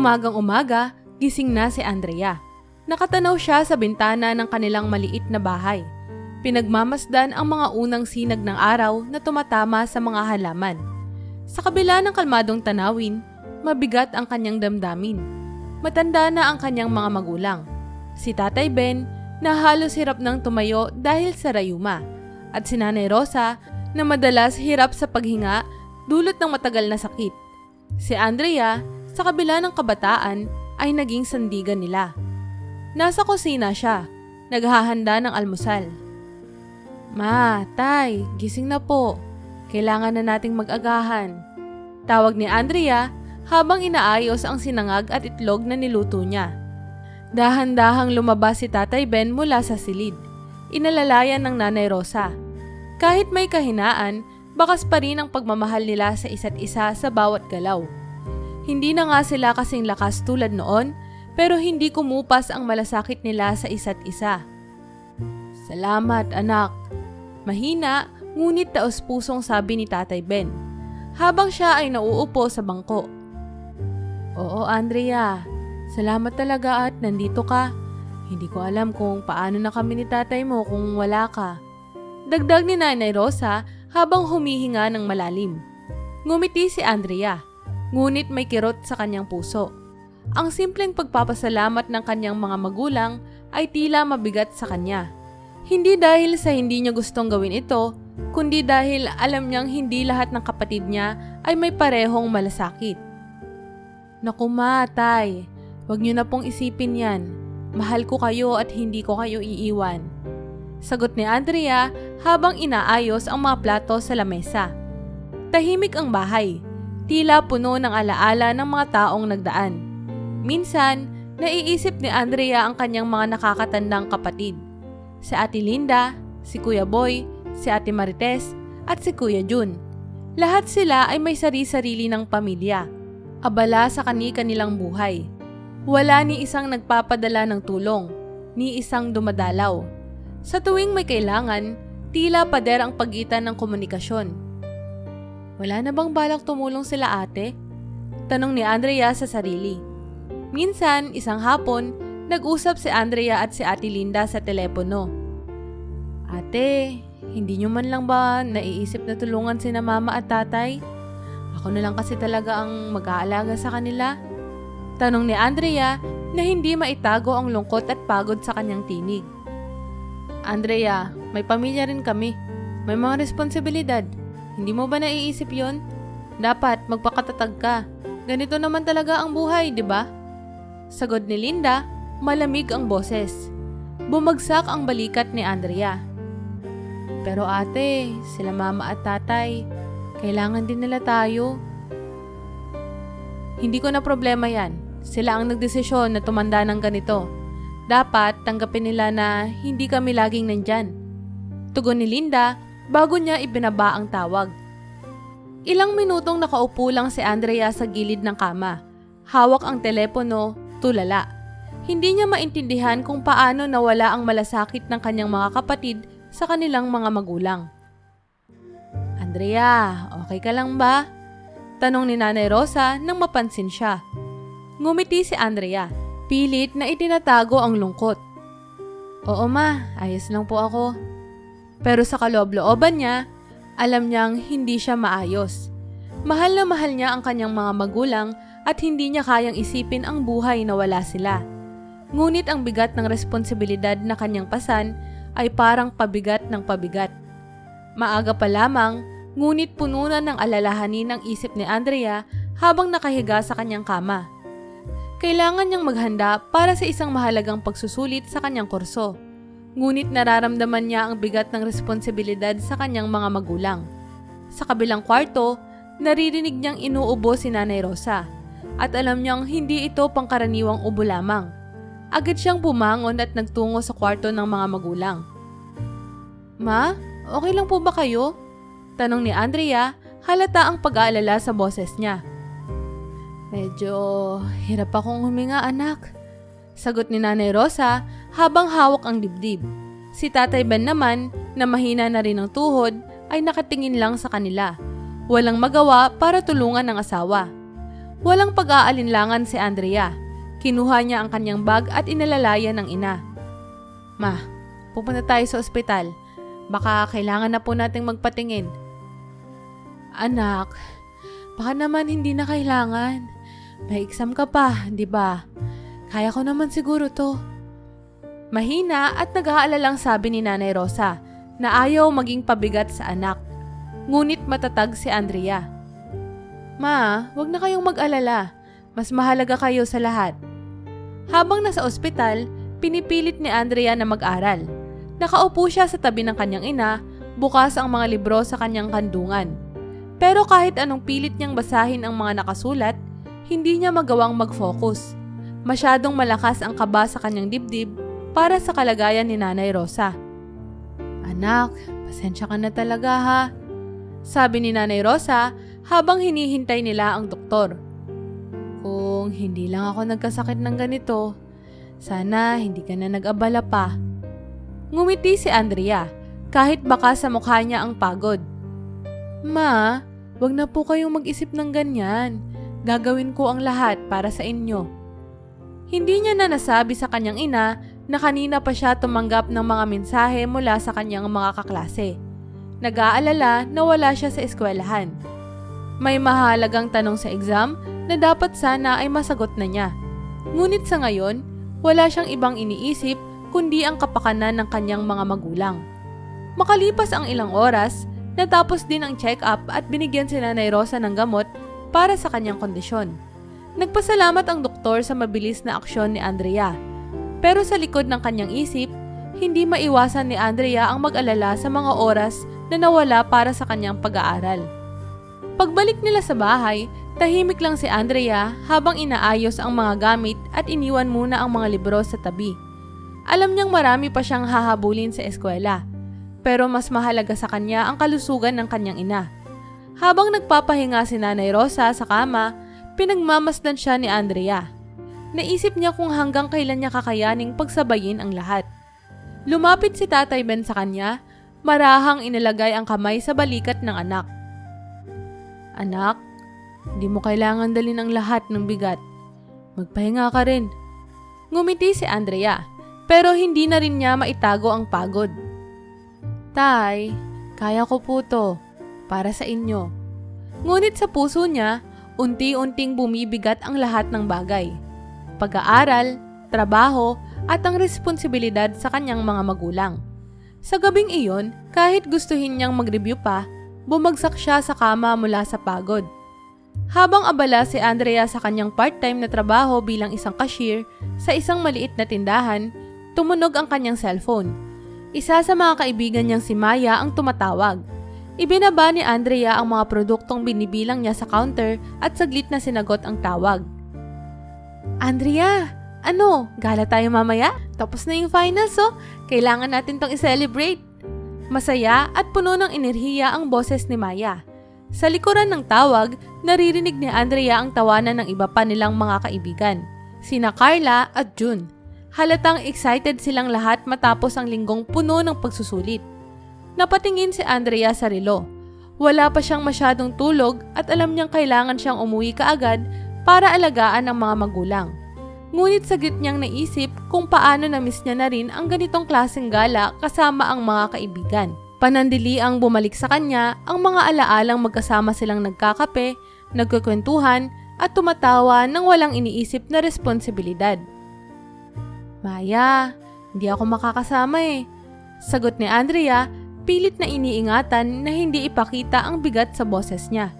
Umagang-umaga, gising na si Andrea. Nakatanaw siya sa bintana ng kanilang maliit na bahay. Pinagmamasdan ang mga unang sinag ng araw na tumatama sa mga halaman. Sa kabila ng kalmadong tanawin, mabigat ang kanyang damdamin. Matanda na ang kanyang mga magulang. Si Tatay Ben na halos hirap nang tumayo dahil sa rayuma, at si Nanay Rosa na madalas hirap sa paghinga dulot ng matagal na sakit. Si Andrea, sa kabila ng kabataan, ay naging sandigan nila. Nasa kusina siya, naghahanda ng almusal. "Ma, Tay, gising na po. Kailangan na nating mag-agahan." Tawag ni Andrea habang inaayos ang sinangag at itlog na niluto niya. Dahan-dahang lumabas si Tatay Ben mula sa silid. Inalalayan ng Nanay Rosa. Kahit may kahinaan, bakas pa rin ang pagmamahal nila sa isa't isa sa bawat galaw. Hindi na nga sila kasing lakas tulad noon, pero hindi kumupas ang malasakit nila sa isa't isa. "Salamat, anak." Mahina, ngunit taos-pusong sabi ni Tatay Ben, habang siya ay nauupo sa bangko. "Oo, Andrea. Salamat talaga at nandito ka. Hindi ko alam kung paano na kami ni tatay mo kung wala ka." Dagdag ni Nanay Rosa habang humihinga ng malalim. Ngumiti si Andrea, ngunit may kirot sa kanyang puso. Ang simpleng pagpapasalamat ng kanyang mga magulang ay tila mabigat sa kanya. Hindi dahil sa hindi niya gustong gawin ito, kundi dahil alam niyang hindi lahat ng kapatid niya ay may parehong malasakit. "Naku ma, Tay, huwag niyo na pong isipin yan. Mahal ko kayo at hindi ko kayo iiwan." Sagot ni Andrea habang inaayos ang mga plato sa lamesa. Tahimik ang bahay, tila puno ng alaala ng mga taong nagdaan. Minsan, naiisip ni Andrea ang kanyang mga nakakatandang kapatid. Si Ate Linda, si Kuya Boy, si Ate Marites, at si Kuya Jun. Lahat sila ay may sari-sarili ng pamilya, abala sa kani-kanilang buhay. Wala ni isang nagpapadala ng tulong, ni isang dumadalaw. Sa tuwing may kailangan, tila pader ang pagitan ng komunikasyon. "Wala na bang balak tumulong sila ate?" Tanong ni Andrea sa sarili. Minsan, isang hapon, nag-usap si Andrea at si Ate Linda sa telepono. "Ate, hindi nyo man lang ba naiisip na tulungan sina mama at tatay? Ako na lang kasi talaga ang mag-aalaga sa kanila." Tanong ni Andrea na hindi maitago ang lungkot at pagod sa kanyang tinig. "Andrea, may pamilya rin kami. May mga responsibilidad. Hindi mo ba naiisip yon? Dapat magpakatatag ka. Ganito naman talaga ang buhay, di ba?" Sagot ni Linda, malamig ang boses. Bumagsak ang balikat ni Andrea. "Pero ate, sila mama at tatay, kailangan din nila tayo." "Hindi ko na problema yan. Sila ang nagdesisyon na tumanda ng ganito. Dapat tanggapin nila na hindi kami laging nandyan." Tugon ni Linda bago niya ibinaba ang tawag. Ilang minutong nakaupo lang si Andrea sa gilid ng kama. Hawak ang telepono, tulala. Hindi niya maintindihan kung paano nawala ang malasakit ng kanyang mga kapatid sa kanilang mga magulang. "Andrea, okay ka lang ba?" Tanong ni Nanay Rosa nang mapansin siya. Ngumiti si Andrea, pilit na itinatago ang lungkot. "Oo ma, ayos lang po ako." Pero sa kaloob-looban niya, alam niyang hindi siya maayos. Mahal na mahal niya ang kanyang mga magulang at hindi niya kayang isipin ang buhay na wala sila. Ngunit ang bigat ng responsibilidad na kanyang pasan ay parang pabigat ng pabigat. Maaga pa lamang, ngunit puno na ng alalahanin ang isip ni Andrea habang nakahiga sa kanyang kama. Kailangan niyang maghanda para sa isang mahalagang pagsusulit sa kanyang kurso. Ngunit nararamdaman niya ang bigat ng responsibilidad sa kanyang mga magulang. Sa kabilang kwarto, naririnig niyang inuubo si Nanay Rosa at alam niyang hindi ito pangkaraniwang ubo lamang. Agad siyang bumangon at nagtungo sa kwarto ng mga magulang. "Ma, okay lang po ba kayo?" Tanong ni Andrea, halata ang pag-aalala sa boses niya. "Medyo hirap akong huminga, anak." Sagot ni Nanay Rosa habang hawak ang dibdib. Si Tatay Ben naman, na mahina na rin ang tuhod, ay nakatingin lang sa kanila. Walang magawa para tulungan ang asawa. Walang pag-aalinlangan si Andrea. Kinuha niya ang kanyang bag at inalalayan ng ina. Ma, pupunta tayo sa ospital. Baka kailangan na po nating magpatingin. Anak, baka naman hindi na kailangan. May exam ka pa, di ba? Kaya ko naman siguro to. Mahina at nag-aalalang sabi ni Nanay Rosa na ayaw maging pabigat sa anak. Ngunit matatag si Andrea. Ma, wag na kayong mag-alala. Mas mahalaga kayo sa lahat. Habang nasa ospital, pinipilit ni Andrea na mag-aral. Nakaupo siya sa tabi ng kanyang ina, bukas ang mga libro sa kanyang kandungan. Pero kahit anong pilit niyang basahin ang mga nakasulat, hindi niya magawang mag-focus. Masyadong malakas ang kaba sa kanyang dibdib para sa kalagayan ni Nanay Rosa. Anak, pasensya ka na talaga ha, sabi ni Nanay Rosa habang hinihintay nila ang doktor. Kung hindi lang ako nagkasakit ng ganito, sana hindi ka na nag-abala pa. Ngumiti si Andrea kahit baka sa mukha niya ang pagod. Ma, wag na po kayong mag-isip ng ganyan. Gagawin ko ang lahat para sa inyo. Hindi niya na nasabi sa kanyang ina na kanina pa siya tumanggap ng mga mensahe mula sa kanyang mga kaklase. Nag-aalala na wala siya sa eskwelahan. May mahalagang tanong sa exam na dapat sana ay masagot na niya. Ngunit sa ngayon, wala siyang ibang iniisip kundi ang kapakanan ng kanyang mga magulang. Makalipas ang ilang oras, natapos din ang check-up at binigyan si Nanay Rosa ng gamot para sa kanyang kondisyon. Nagpasalamat ang doktor sa mabilis na aksyon ni Andrea. Pero sa likod ng kanyang isip, hindi maiwasan ni Andrea ang mag-alala sa mga oras na nawala para sa kanyang pag-aaral. Pagbalik nila sa bahay, tahimik lang si Andrea habang inaayos ang mga gamit at iniwan muna ang mga libro sa tabi. Alam niyang marami pa siyang hahabulin sa eskwela, pero mas mahalaga sa kanya ang kalusugan ng kanyang ina. Habang nagpapahinga si Nanay Rosa sa kama, pinagmamasdan siya ni Andrea. Naisip niya kung hanggang kailan niya kakayaning pagsabayin ang lahat. Lumapit si Tatay Ben sa kanya, marahang inilagay ang kamay sa balikat ng anak. Anak, hindi mo kailangan dalhin ang lahat ng bigat. Magpahinga ka rin. Ngumiti si Andrea, pero hindi na rin niya maitago ang pagod. Tay, kaya ko po to, para sa inyo. Ngunit sa puso niya, unti-unting bumibigat ang lahat ng bagay. Pag-aaral, trabaho, at ang responsibilidad sa kanyang mga magulang. Sa gabing iyon, kahit gustuhin niyang mag-review pa, bumagsak siya sa kama mula sa pagod. Habang abala si Andrea sa kanyang part-time na trabaho bilang isang cashier sa isang maliit na tindahan, tumunog ang kanyang cellphone. Isa sa mga kaibigan niyang si Maya ang tumatawag. Ibinaba ni Andrea ang mga produktong binibilang niya sa counter at saglit na sinagot ang tawag. Andrea, ano? Gala tayo mamaya? Tapos na yung finals Kailangan natin tong i-celebrate. Masaya at puno ng enerhiya ang boses ni Maya. Sa likuran ng tawag, naririnig ni Andrea ang tawanan ng iba pa nilang mga kaibigan, sina Carla at June. Halatang excited silang lahat matapos ang linggong puno ng pagsusulit. Napatingin si Andrea sa relo. Wala pa siyang masyadong tulog at alam niyang kailangan siyang umuwi kaagad para alagaan ang mga magulang. Ngunit saglit niyang naisip kung paano na-miss niya na rin ang ganitong klaseng gala kasama ang mga kaibigan. Panandili ang bumalik sa kanya ang mga alaalang magkasama silang nagkakape, nagkukwentuhan at tumatawa ng walang iniisip na responsibilidad. Maya, hindi ako makakasama sagot ni Andrea, pilit na iniingatan na hindi ipakita ang bigat sa boses niya.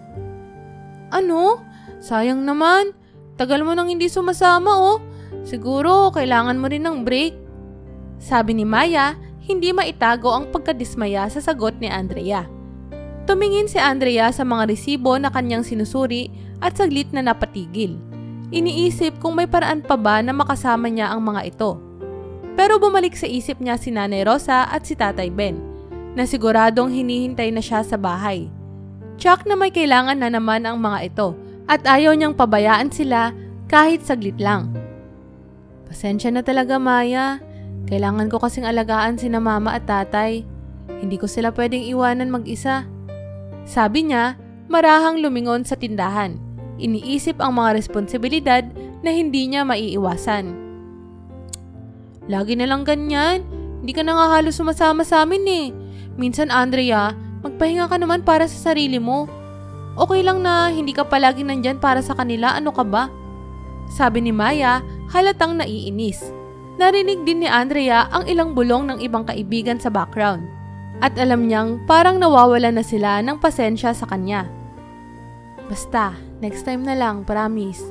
Ano? Sayang naman. Tagal mo nang hindi sumasama Siguro kailangan mo rin ng break. Sabi ni Maya, hindi maitago ang pagkadismaya sa sagot ni Andrea. Tumingin si Andrea sa mga resibo na kanyang sinusuri at saglit na napatigil. Iniisip kung may paraan pa ba na makasama niya ang mga ito. Pero bumalik sa isip niya si Nanay Rosa at si Tatay Ben, na siguradong hinihintay na siya sa bahay. Tsak na may kailangan na naman ang mga ito at ayaw niyang pabayaan sila kahit saglit lang. Pasensya na talaga, Maya. Kailangan ko kasing alagaan sina Mama at Tatay. Hindi ko sila pwedeng iwanan mag-isa. Sabi niya, marahang lumingon sa tindahan. Iniisip ang mga responsibilidad na hindi niya maiiwasan. Lagi na lang ganyan. Hindi ka na nga halos sumasama sa amin eh. Minsan Andrea, magpahinga ka naman para sa sarili mo. Okay lang na hindi ka palagi nandyan para sa kanila, ano ka ba? Sabi ni Maya, halatang naiinis. Narinig din ni Andrea ang ilang bulong ng ibang kaibigan sa background. At alam niyang parang nawawala na sila ng pasensya sa kanya. Basta, next time na lang, promise.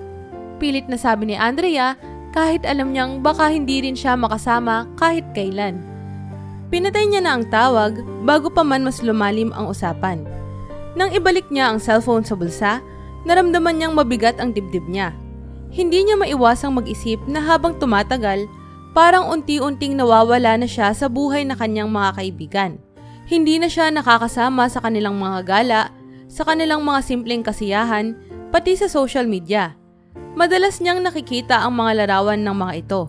Pilit na sabi ni Andrea kahit alam niyang baka hindi rin siya makasama kahit kailan. Pinatay niya na ang tawag bago pa man mas lumalim ang usapan. Nang ibalik niya ang cellphone sa bulsa, naramdaman niyang mabigat ang dibdib niya. Hindi niya maiwasang mag-isip na habang tumatagal, parang unti-unting nawawala na siya sa buhay na kanyang mga kaibigan. Hindi na siya nakakasama sa kanilang mga gala, sa kanilang mga simpleng kasiyahan, pati sa social media. Madalas niyang nakikita ang mga larawan ng mga ito.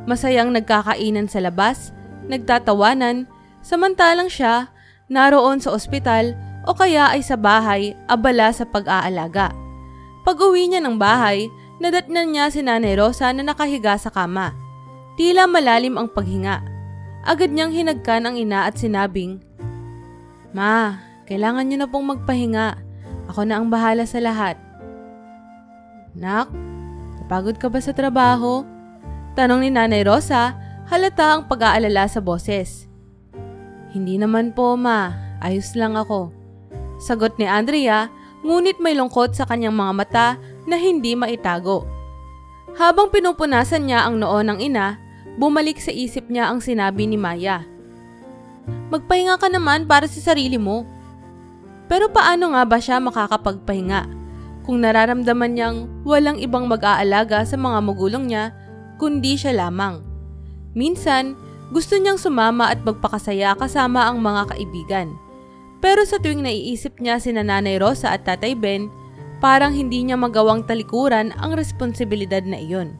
Masayang nagkakainan sa labas, nagtatawanan, samantalang siya naroon sa ospital o kaya ay sa bahay abala sa pag-aalaga. Pag-uwi niya ng bahay, nadatnan niya si Nanay Rosa na nakahiga sa kama. Tila malalim ang paghinga. Agad niyang hinagkan ang ina at sinabing, "Ma, kailangan niyo na pong magpahinga. Ako na ang bahala sa lahat." "Nak, napagod ka ba sa trabaho?" Tanong ni Nanay Rosa, halata ang pag-aalala sa boses. "Hindi naman po, Ma. Ayos lang ako." Sagot ni Andrea, ngunit may lungkot sa kanyang mga mata na hindi maitago. Habang pinupunasan niya ang noo ng ina, bumalik sa isip niya ang sinabi ni Maya. "Magpahinga ka naman para sa sarili mo." Pero paano nga ba siya makakapagpahinga kung nararamdaman niyang walang ibang mag-aalaga sa mga magulang niya kundi siya lamang? Minsan, gusto niyang sumama at magpakasaya kasama ang mga kaibigan. Pero sa tuwing naiisip niya sina Nanay Rosa at Tatay Ben, parang hindi niya magawang talikuran ang responsibilidad na iyon.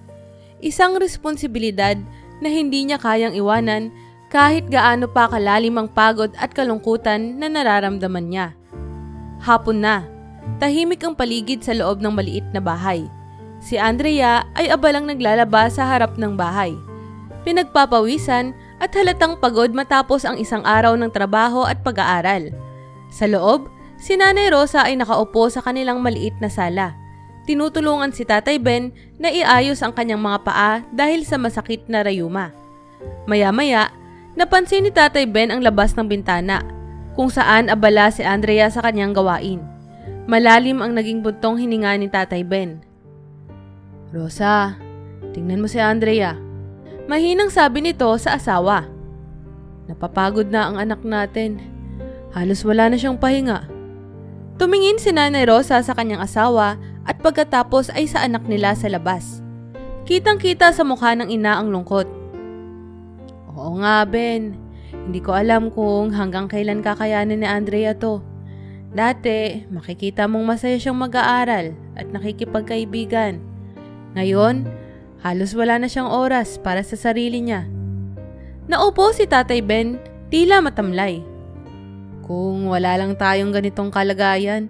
Isang responsibilidad na hindi niya kayang iwanan kahit gaano pa kalalim ang pagod at kalungkutan na nararamdaman niya. Hapon na. Tahimik ang paligid sa loob ng maliit na bahay. Si Andrea ay abalang naglalaba sa harap ng bahay. Pinagpapawisan at halatang pagod matapos ang isang araw ng trabaho at pag-aaral. Sa loob, si Nanay Rosa ay nakaupo sa kanilang maliit na sala. Tinutulungan si Tatay Ben na iayos ang kanyang mga paa dahil sa masakit na rayuma. Maya-maya, napansin ni Tatay Ben ang labas ng bintana, kung saan abala si Andrea sa kanyang gawain. Malalim ang naging buntong hininga ni Tatay Ben. "Rosa, tingnan mo si Andrea." Mahinang sabi nito sa asawa. "Napapagod na ang anak natin. Halos wala na siyang pahinga." Tumingin si Nanay Rosa sa kanyang asawa at pagkatapos ay sa anak nila sa labas. Kitang-kita sa mukha ng ina ang lungkot. "Oo nga, Ben. Hindi ko alam kung hanggang kailan kakayanin ni Andrea to. Dati, makikita mong masaya siyang mag-aaral at nakikipagkaibigan. Ngayon, halos wala na siyang oras para sa sarili niya." Naupo si Tatay Ben, tila matamlay. "Kung wala lang tayong ganitong kalagayan,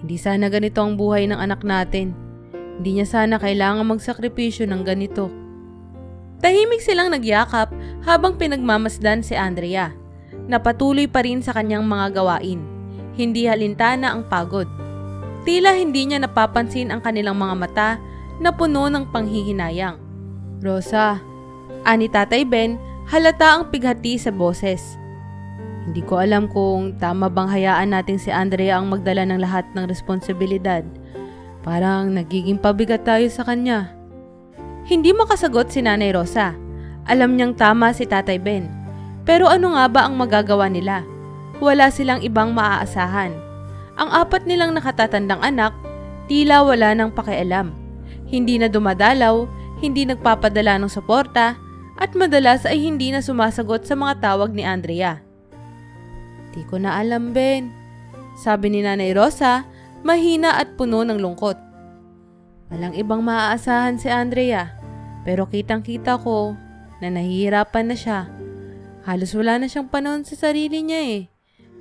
hindi sana ganito ang buhay ng anak natin. Hindi niya sana kailangan magsakripisyo ng ganito." Tahimik silang nagyakap habang pinagmamasdan si Andrea. Napatuloy pa rin sa kanyang mga gawain. Hindi halintana ang pagod. Tila hindi niya napapansin ang kanilang mga mata na puno ng panghihinayang. "Rosa," ani Tatay Ben, halata ang pighati sa boses. "Hindi ko alam kung tama bang hayaan natin si Andrea ang magdala ng lahat ng responsibilidad. Parang nagiging pabigat tayo sa kanya." Hindi makasagot si Nanay Rosa. Alam niyang tama si Tatay Ben. Pero ano nga ba ang magagawa nila? Wala silang ibang maaasahan. Ang 4 nilang nakatatandang anak, tila wala nang pakialam. Hindi na dumadalaw, hindi nagpapadala ng suporta, at madalas ay hindi na sumasagot sa mga tawag ni Andrea. "Di ko na alam, Ben," sabi ni Nanay Rosa, mahina at puno ng lungkot. "Walang ibang maaasahan si Andrea, pero kitang-kita ko na nahihirapan na siya. Halos wala na siyang panahon sa sarili niya eh,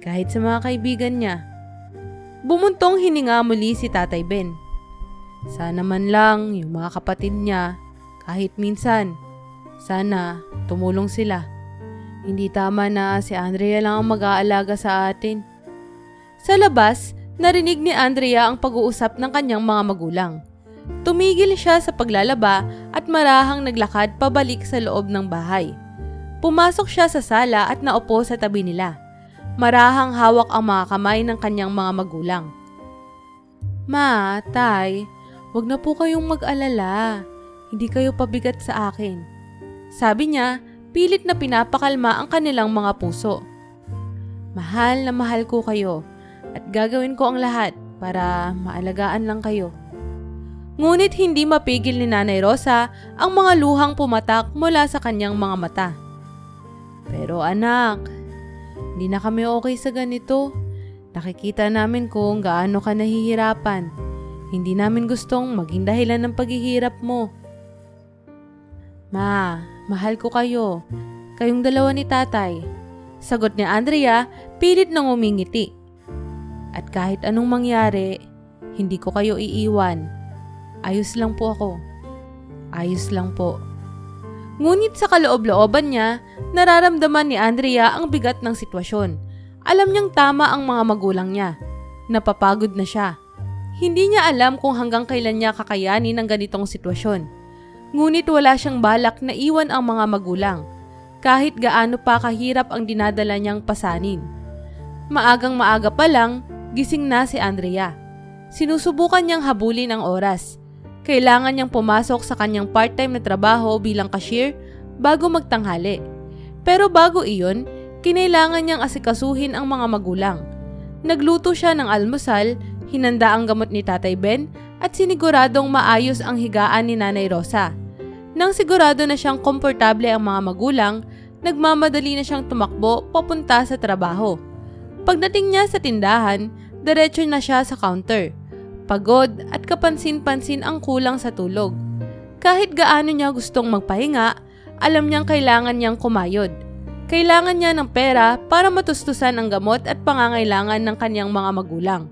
kahit sa mga kaibigan niya." Bumuntong hininga muli si Tatay Ben. Sana man lang yung mga kapatid niya, kahit minsan, sana tumulong sila. Hindi tama na si Andrea lang ang mag-aalaga sa atin. Sa labas, narinig ni Andrea ang pag-uusap ng kanyang mga magulang. Tumigil siya sa paglalaba at marahang naglakad pabalik sa loob ng bahay. Pumasok siya sa sala at naupo sa tabi nila. Marahang hawak ang mga kamay ng kanyang mga magulang. Ma, Tay, wag na po kayong mag-alala. Hindi kayo pabigat sa akin. Sabi niya, pilit na pinapakalma ang kanilang mga puso. Mahal na mahal ko kayo at gagawin ko ang lahat para maalagaan lang kayo. Ngunit hindi mapigil ni Nanay Rosa ang mga luhang pumatak mula sa kanyang mga mata. Pero anak, hindi na kami okay sa ganito. Nakikita namin kung gaano ka nahihirapan. Hindi namin gustong maging dahilan ng paghihirap mo. Ma, mahal ko kayo. Kayong dalawa ni tatay. Sagot ni Andrea, pilit nang umingiti. At kahit anong mangyari, hindi ko kayo iiwan. Ayos lang po ako. Ayos lang po. Ngunit sa kaloob-looban niya, nararamdaman ni Andrea ang bigat ng sitwasyon. Alam niyang tama ang mga magulang niya. Napapagod na siya. Hindi niya alam kung hanggang kailan niya kakayanin ang ganitong sitwasyon. Ngunit wala siyang balak na iwan ang mga magulang, kahit gaano pa kahirap ang dinadala niyang pasanin. Maagang maaga pa lang, gising na si Andrea. Sinusubukan niyang habulin ang oras. Kailangan niyang pumasok sa kanyang part-time na trabaho bilang cashier bago magtanghali. Pero bago iyon, kinailangan niyang asikasuhin ang mga magulang. Nagluto siya ng almusal, hinanda ang gamot ni Tatay Ben at siniguradong maayos ang higaan ni Nanay Rosa. Nang sigurado na siyang komportable ang mga magulang, nagmamadali na siyang tumakbo papunta sa trabaho. Pagdating niya sa tindahan, diretso na siya sa counter. Pagod at kapansin-pansin ang kulang sa tulog. Kahit gaano niya gustong magpahinga, alam niyang kailangan niyang kumayod. Kailangan niya ng pera para matustusan ang gamot at pangangailangan ng kanyang mga magulang.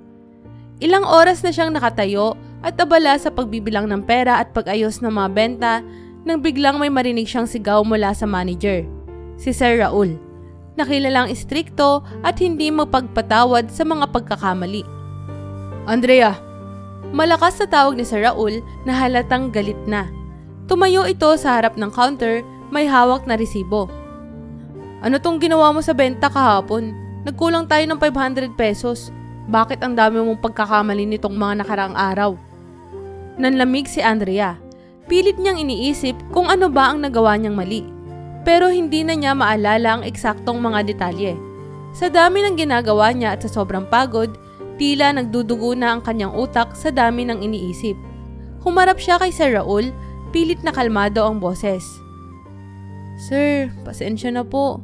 Ilang oras na siyang nakatayo at abala sa pagbibilang ng pera at pag-ayos ng mga benta nang biglang may marinig siyang sigaw mula sa manager, si Sir Raul. Nakilalang istrikto at hindi mapagpatawad sa mga pagkakamali. Andrea! Malakas na tawag ni Sir Raul na halatang galit na. Tumayo ito sa harap ng counter, may hawak na resibo. Ano tong ginawa mo sa benta kahapon? Nagkulang tayo ng 500 pesos. Bakit ang dami mong pagkakamali nitong mga nakaraang araw? Nanlamig si Andrea. Pilit niyang iniisip kung ano ba ang nagawa niyang mali. Pero hindi na niya maalala ang eksaktong mga detalye. Sa dami ng ginagawa niya at sa sobrang pagod, tila nagdudugo na ang kanyang utak sa dami ng iniisip. Humarap siya kay Sir Raul, pilit na kalmado ang boses. Sir, pasensya na po.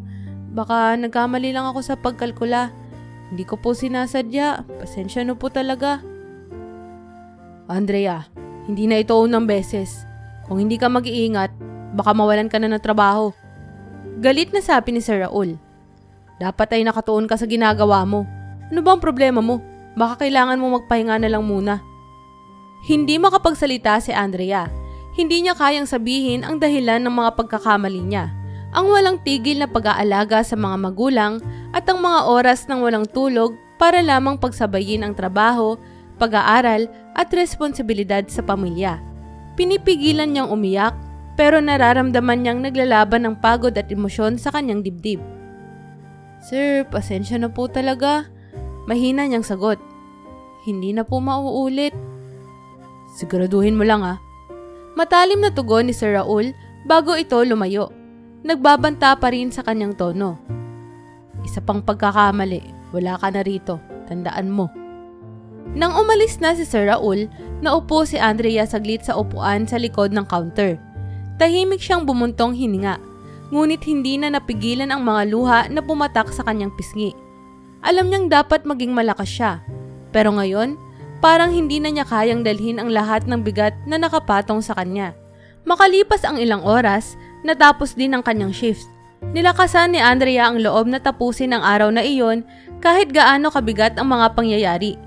Baka nagkamali lang ako sa pagkalkula. Hindi ko po sinasadya. Pasensya na po talaga. Andrea, hindi na ito unang beses. Kung hindi ka mag-iingat, baka mawalan ka na ng trabaho. Galit na sabi ni Sir Raul. Dapat ay nakatuon ka sa ginagawa mo. Ano ba ang problema mo? Baka kailangan mo magpahinga na lang muna. Hindi makapagsalita si Andrea. Hindi niya kayang sabihin ang dahilan ng mga pagkakamali niya. Ang walang tigil na pag-aalaga sa mga magulang at ang mga oras ng walang tulog para lamang pagsabayin ang trabaho, pag-aaral at responsibilidad sa pamilya. Pinipigilan niyang umiyak pero nararamdaman niyang naglalaban ng pagod at emosyon sa kanyang dibdib. Sir, pasensya na po talaga. Mahina niyang sagot. Hindi na po mauulit. Siguraduhin mo lang ah. Matalim na tugon ni Sir Raul bago ito lumayo. Nagbabanta pa rin sa kanyang tono. Isa pang pagkakamali, wala ka na rito. Tandaan mo. Nang umalis na si Sir Raul, naupo si Andrea saglit sa upuan sa likod ng counter. Tahimik siyang bumuntong hininga, ngunit hindi na napigilan ang mga luha na pumatak sa kanyang pisngi. Alam niyang dapat maging malakas siya, pero ngayon, parang hindi na niya kayang dalhin ang lahat ng bigat na nakapatong sa kanya. Makalipas ang ilang oras, natapos din ang kanyang shift. Nilakasan ni Andrea ang loob na tapusin ang araw na iyon kahit gaano kabigat ang mga pangyayari.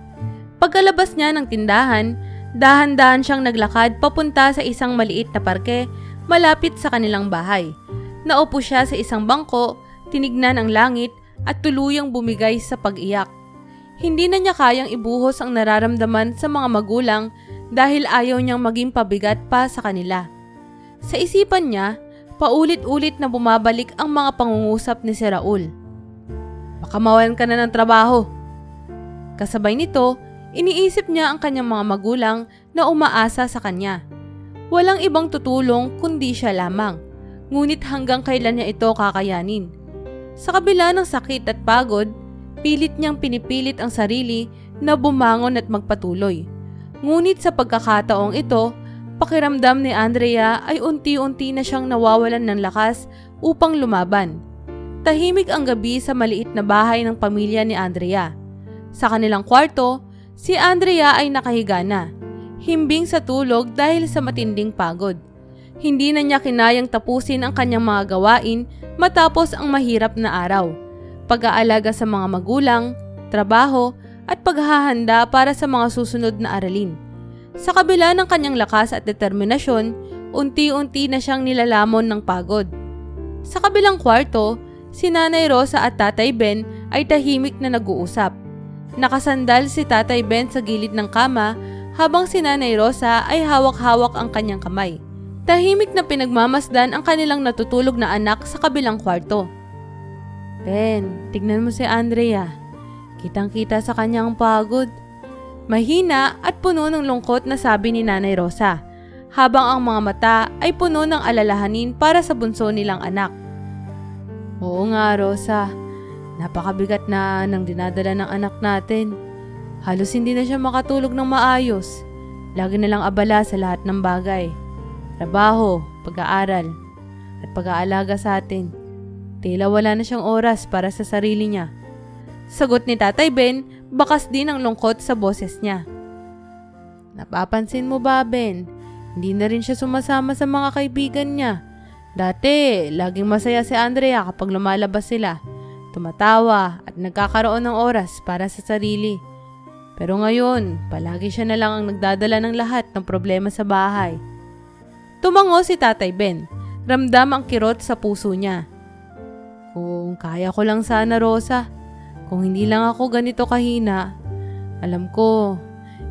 Pagkalabas niya ng tindahan, Dahan-dahan siyang naglakad papunta sa isang maliit na parke malapit sa kanilang bahay. Naupo siya sa isang bangko, tinignan ang langit at tuluyang bumigay sa pag-iyak. Hindi na niya kayang ibuhos ang nararamdaman sa mga magulang dahil ayaw niyang maging pabigat pa sa kanila. Sa isipan niya, paulit-ulit na bumabalik ang mga pangungusap ni si Raul. Baka mawalan ka na ng trabaho. Kasabay nito, iniisip niya ang kanyang mga magulang na umaasa sa kanya. Walang ibang tutulong kundi siya lamang, ngunit hanggang kailan niya ito kakayanin? Sa kabila ng sakit at pagod, pilit niyang pinipilit ang sarili na bumangon at magpatuloy. Ngunit sa pagkakataong ito, pakiramdam ni Andrea ay unti-unti na siyang nawawalan ng lakas upang lumaban. Tahimik ang gabi sa maliit na bahay ng pamilya ni Andrea. Sa kanilang kwarto, si Andrea ay nakahiga na, himbing sa tulog dahil sa matinding pagod. Hindi na niya kinayang tapusin ang kanyang mga gawain matapos ang mahirap na araw. Pag-aalaga sa mga magulang, trabaho, at paghahanda para sa mga susunod na aralin. Sa kabila ng kanyang lakas at determinasyon, unti-unti na siyang nilalamon ng pagod. Sa kabilang kwarto, si Nanay Rosa at Tatay Ben ay tahimik na nag-uusap. Nakasandal si Tatay Ben sa gilid ng kama habang si Nanay Rosa ay hawak-hawak ang kanyang kamay. Tahimik na pinagmamasdan ang kanilang natutulog na anak sa kabilang kwarto. Ben, tignan mo si Andrea. Kitang-kita sa kanyang pagod. Mahina at puno ng lungkot na sabi ni Nanay Rosa, habang ang mga mata ay puno ng alalahanin para sa bunso nilang anak. Oo nga, Rosa. Napakabigat na ng dinadala ng anak natin. Halos hindi na siya makatulog ng maayos. Lagi na lang abala sa lahat ng bagay. Trabaho, pag-aaral, at pag-aalaga sa atin. Tila wala na siyang oras para sa sarili niya. Sagot ni Tatay Ben, bakas din ang lungkot sa boses niya. Napapansin mo ba, Ben? Hindi na rin siya sumasama sa mga kaibigan niya. Dati, laging masaya si Andrea kapag lumalabas sila. Tumatawa at nagkakaroon ng oras para sa sarili. Pero ngayon, palagi siya na lang ang nagdadala ng lahat ng problema sa bahay. Tumango si Tatay Ben. Ramdam ang kirot sa puso niya. Kung kaya ko lang sana, Rosa. Kung hindi lang ako ganito kahina. Alam ko,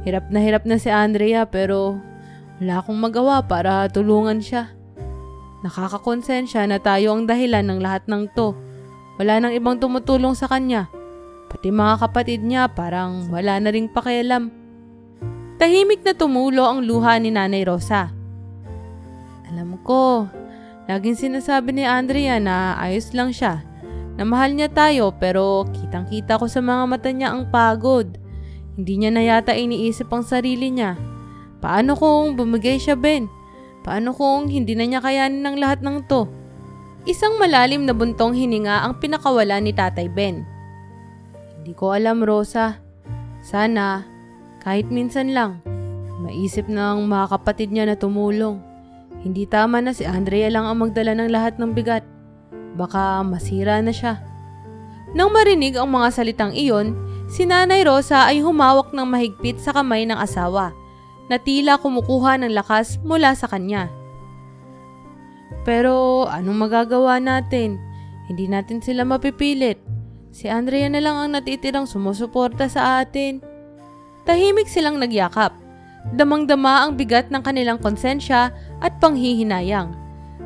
hirap na si Andrea pero wala akong magawa para tulungan siya. Nakakakonsensya na tayo ang dahilan ng lahat ng to. Wala nang ibang tumutulong sa kanya. Pati mga kapatid niya parang wala na ring pakialam. Tahimik na tumulo ang luha ni Nanay Rosa. Alam ko, laging sinasabi ni Andrea na ayos lang siya. Na mahal niya tayo pero kitang-kita ko sa mga mata niya ang pagod. Hindi niya na yata iniisip ang sarili niya. Paano kung bumigay siya, Ben? Paano kung hindi na niya kayanin ng lahat ng to? Isang malalim na buntong hininga ang pinakawalan ni Tatay Ben. Hindi ko alam, Rosa. Sana, kahit minsan lang, maisip ng mga kapatid niya na tumulong. Hindi tama na si Andrea lang ang magdala ng lahat ng bigat. Baka masira na siya. Nang marinig ang mga salitang iyon, si Nanay Rosa ay humawak ng mahigpit sa kamay ng asawa, na tila kumukuha ng lakas mula sa kanya. Pero anong magagawa natin? Hindi natin sila mapipilit. Si Andrea na lang ang natitirang sumusuporta sa atin. Tahimik silang nagyakap. Damang-dama ang bigat ng kanilang konsensya at panghihinayang.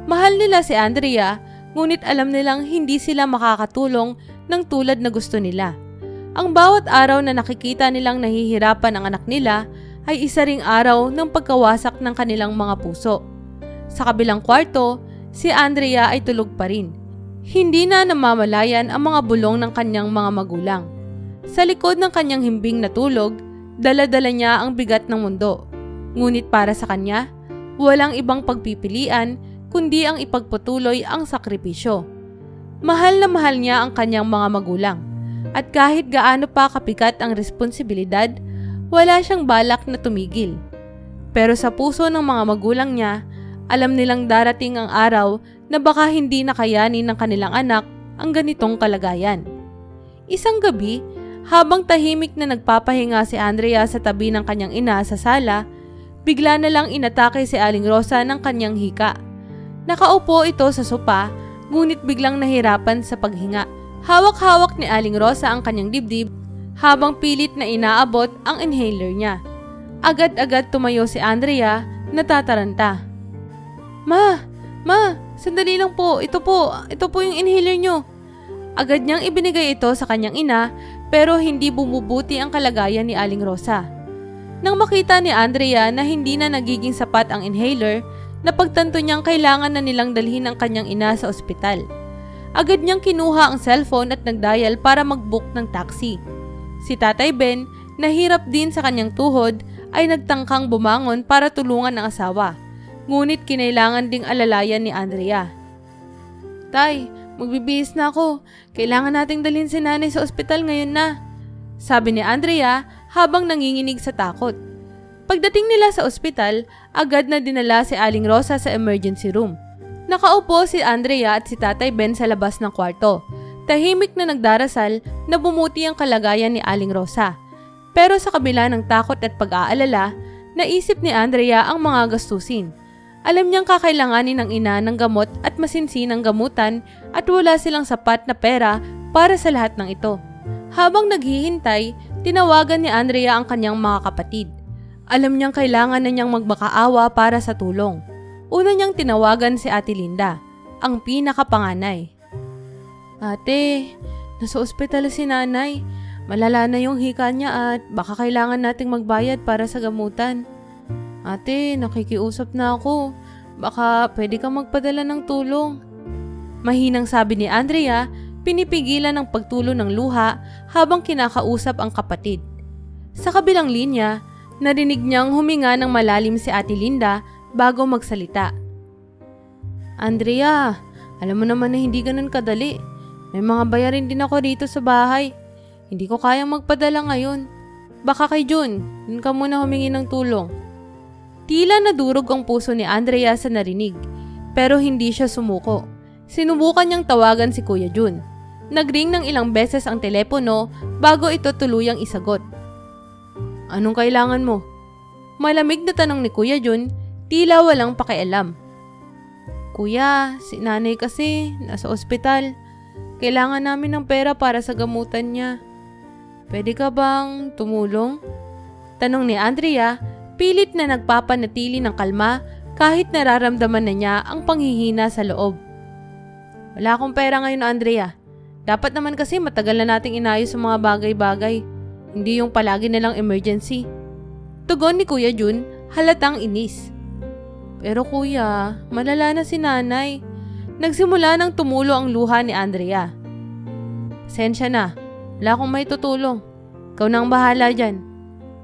Mahal nila si Andrea, ngunit alam nilang hindi sila makakatulong ng tulad na gusto nila. Ang bawat araw na nakikita nilang nahihirapan ang anak nila ay isa ring araw ng pagkawasak ng kanilang mga puso. Sa kabilang kwarto, si Andrea ay tulog pa rin. Hindi na namamalayan ang mga bulong ng kanyang mga magulang. Sa likod ng kanyang himbing na tulog, dala-dala niya ang bigat ng mundo. Ngunit para sa kanya, walang ibang pagpipilian kundi ang ipagpatuloy ang sakripisyo. Mahal na mahal niya ang kanyang mga magulang. At kahit gaano pa kapikat ang responsibilidad, wala siyang balak na tumigil. Pero sa puso ng mga magulang niya, alam nilang darating ang araw na baka hindi nakayanin ng kanilang anak ang ganitong kalagayan. Isang gabi, habang tahimik na nagpapahinga si Andrea sa tabi ng kanyang ina sa sala, bigla na lang inatake si Aling Rosa ng kanyang hika. Nakaupo ito sa sopa, ngunit biglang nahirapan sa paghinga. Hawak-hawak ni Aling Rosa ang kanyang dibdib habang pilit na inaabot ang inhaler niya. Agad-agad tumayo si Andrea, natataranta. Ma! Sandali lang po. Ito po yung inhaler nyo. Agad niyang ibinigay ito sa kanyang ina, pero hindi bumubuti ang kalagayan ni Aling Rosa. Nang makita ni Andrea na hindi na nagiging sapat ang inhaler, napagtanto niyang kailangan na nilang dalhin ang kanyang ina sa ospital. Agad niyang kinuha ang cellphone at nagdial para mag-book ng taxi. Si Tatay Ben, nahirap din sa kanyang tuhod, ay nagtangkang bumangon para tulungan ang asawa. Ngunit kinailangan ding alalayan ni Andrea. Tay, magbibihis na ako. Kailangan nating dalhin si nanay sa ospital ngayon na. Sabi ni Andrea habang nanginginig sa takot. Pagdating nila sa ospital, agad na dinala si Aling Rosa sa emergency room. Nakaupo si Andrea at si Tatay Ben sa labas ng kwarto. Tahimik na nagdarasal na bumuti ang kalagayan ni Aling Rosa. Pero sa kabila ng takot at pag-aalala, naisip ni Andrea ang mga gastusin. Alam niyang kakailanganin ng ina ng gamot at masinsinang gamutan at wala silang sapat na pera para sa lahat ng ito. Habang naghihintay, tinawagan ni Andrea ang kanyang mga kapatid. Alam niyang kailangan na niyang magmakaawa para sa tulong. Una niyang tinawagan si Ate Linda, ang pinakapanganay. Ate, nasa ospital si nanay. Malala na yung hika niya at baka kailangan nating magbayad para sa gamutan. Ate, nakikiusap na ako. Baka pwede kang magpadala ng tulong. Mahinang sabi ni Andrea, pinipigilan ang pagtulo ng luha habang kinakausap ang kapatid. Sa kabilang linya, narinig niyang huminga ng malalim si Ate Linda bago magsalita. Andrea, alam mo naman na hindi ganun kadali. May mga bayarin din ako dito sa bahay. Hindi ko kayang magpadala ngayon. Baka kay Jun, dun ka muna humingi ng tulong. Tila nadurog ang puso ni Andrea sa narinig, pero hindi siya sumuko. Sinubukan niyang tawagan si Kuya Jun. Nagring ng ilang beses ang telepono bago ito tuluyang isagot. Anong kailangan mo? Malamig na tanong ni Kuya Jun, tila walang pakialam. Kuya, si nanay kasi nasa ospital. Kailangan namin ng pera para sa gamutan niya. Pwede ka bang tumulong? Tanong ni Andrea, pilit na nagpapanatili ng kalma kahit nararamdaman na niya ang panghihina sa loob. Wala akong pera ngayon, Andrea. Dapat naman kasi matagal na nating inayos ang mga bagay-bagay. Hindi yung palagi na lang emergency. Tugon ni Kuya Jun, halatang inis. Pero kuya, malala na si nanay. Nagsimula nang tumulo ang luha ni Andrea. Pasensya na. Wala akong may tutulong. Ikaw na ang bahala dyan.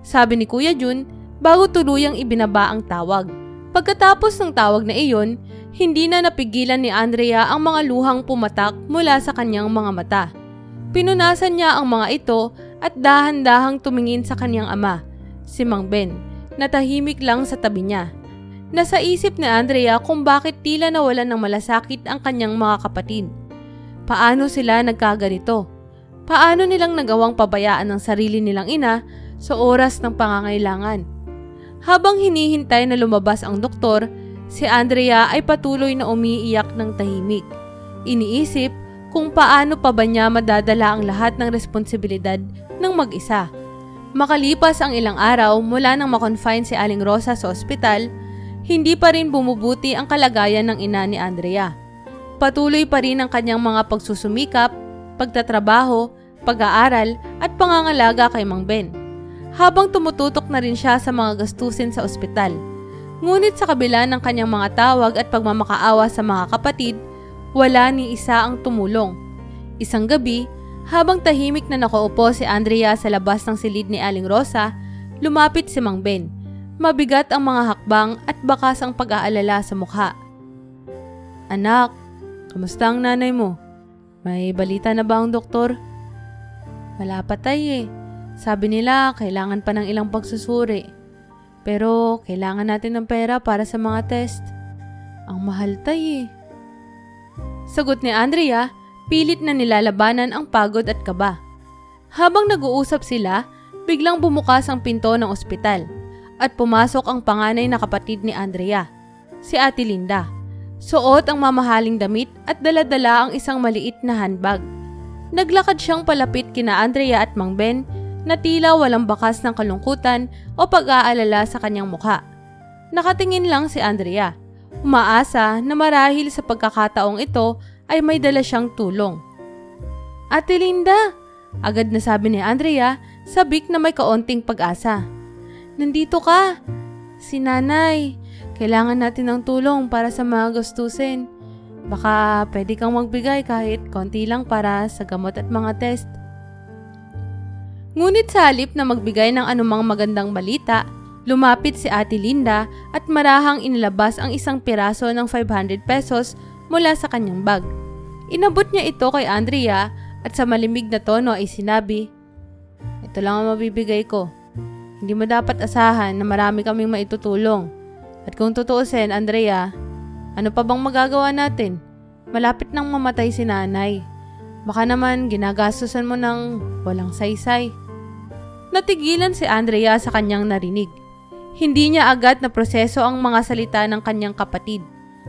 Sabi ni Kuya Jun bago tuluyang ibinaba ang tawag. Pagkatapos ng tawag na iyon, hindi na napigilan ni Andrea ang mga luhang pumatak mula sa kanyang mga mata. Pinunasan niya ang mga ito at dahan-dahang tumingin sa kanyang ama, si Mang Ben, na tahimik lang sa tabi niya. Nasa isip ni Andrea kung bakit tila nawalan ng malasakit ang kanyang mga kapatid. Paano sila nagkaganito? Paano nilang nagawang pabayaan ang sarili nilang ina sa oras ng pangangailangan? Habang hinihintay na lumabas ang doktor, si Andrea ay patuloy na umiiyak ng tahimik. Iniisip kung paano pa ba niya madadala ang lahat ng responsibilidad ng mag-isa. Makalipas ang ilang araw mula nang makonfine si Aling Rosa sa ospital, hindi pa rin bumubuti ang kalagayan ng ina ni Andrea. Patuloy pa rin ang kanyang mga pagsusumikap, pagtatrabaho, pag-aaral at pangangalaga kay Mang Ben. Habang tumututok na rin siya sa mga gastusin sa ospital. Ngunit sa kabila ng kanyang mga tawag at pagmamakaawa sa mga kapatid, wala ni isa ang tumulong. Isang gabi, habang tahimik na nakaupo si Andrea sa labas ng silid ni Aling Rosa, lumapit si Mang Ben. Mabigat ang mga hakbang at bakas ang pag-aalala sa mukha. Anak, kamusta ang nanay mo? May balita na ba ang doktor? Wala pa tay eh. Sabi nila kailangan pa ng ilang pagsusuri. Pero kailangan natin ng pera para sa mga test. Ang mahal tay eh. Sagot ni Andrea, pilit na nilalabanan ang pagod at kaba. Habang nag-uusap sila, biglang bumukas ang pinto ng ospital. at pumasok ang panganay na kapatid ni Andrea, si Ate Linda. Suot ang mamahaling damit at dala-dala ang isang maliit na handbag. Naglakad siyang palapit kina Andrea at Mang Ben na tila walang bakas ng kalungkutan o pag-aalala sa kanyang mukha. Nakatingin lang si Andrea, umaasa na marahil sa pagkakataong ito ay may dala siyang tulong. Ate Linda! Agad na sabi ni Andrea, sabik na may kaunting pag-asa. Nandito ka! Si Nanay! Kailangan natin ng tulong para sa mga gastusin. Baka pwede kang magbigay kahit konti lang para sa gamot at mga test. Ngunit sa halip na magbigay ng anumang magandang balita, lumapit si Ate Linda at marahang inilabas ang isang piraso ng 500 pesos mula sa kanyang bag. Inabot niya ito kay Andrea at sa malimig na tono ay sinabi, "Ito lang ang mabibigay ko. Hindi mo dapat asahan na marami kaming maitutulong. At kung tutuusin, Andrea, ano pa bang magagawa natin? Malapit nang mamatay si Nanay. Baka naman ginagastusan mo ng walang saysay." Natigilan si Andrea sa kanyang narinig. Hindi niya agad na proseso ang mga salita ng kanyang kapatid.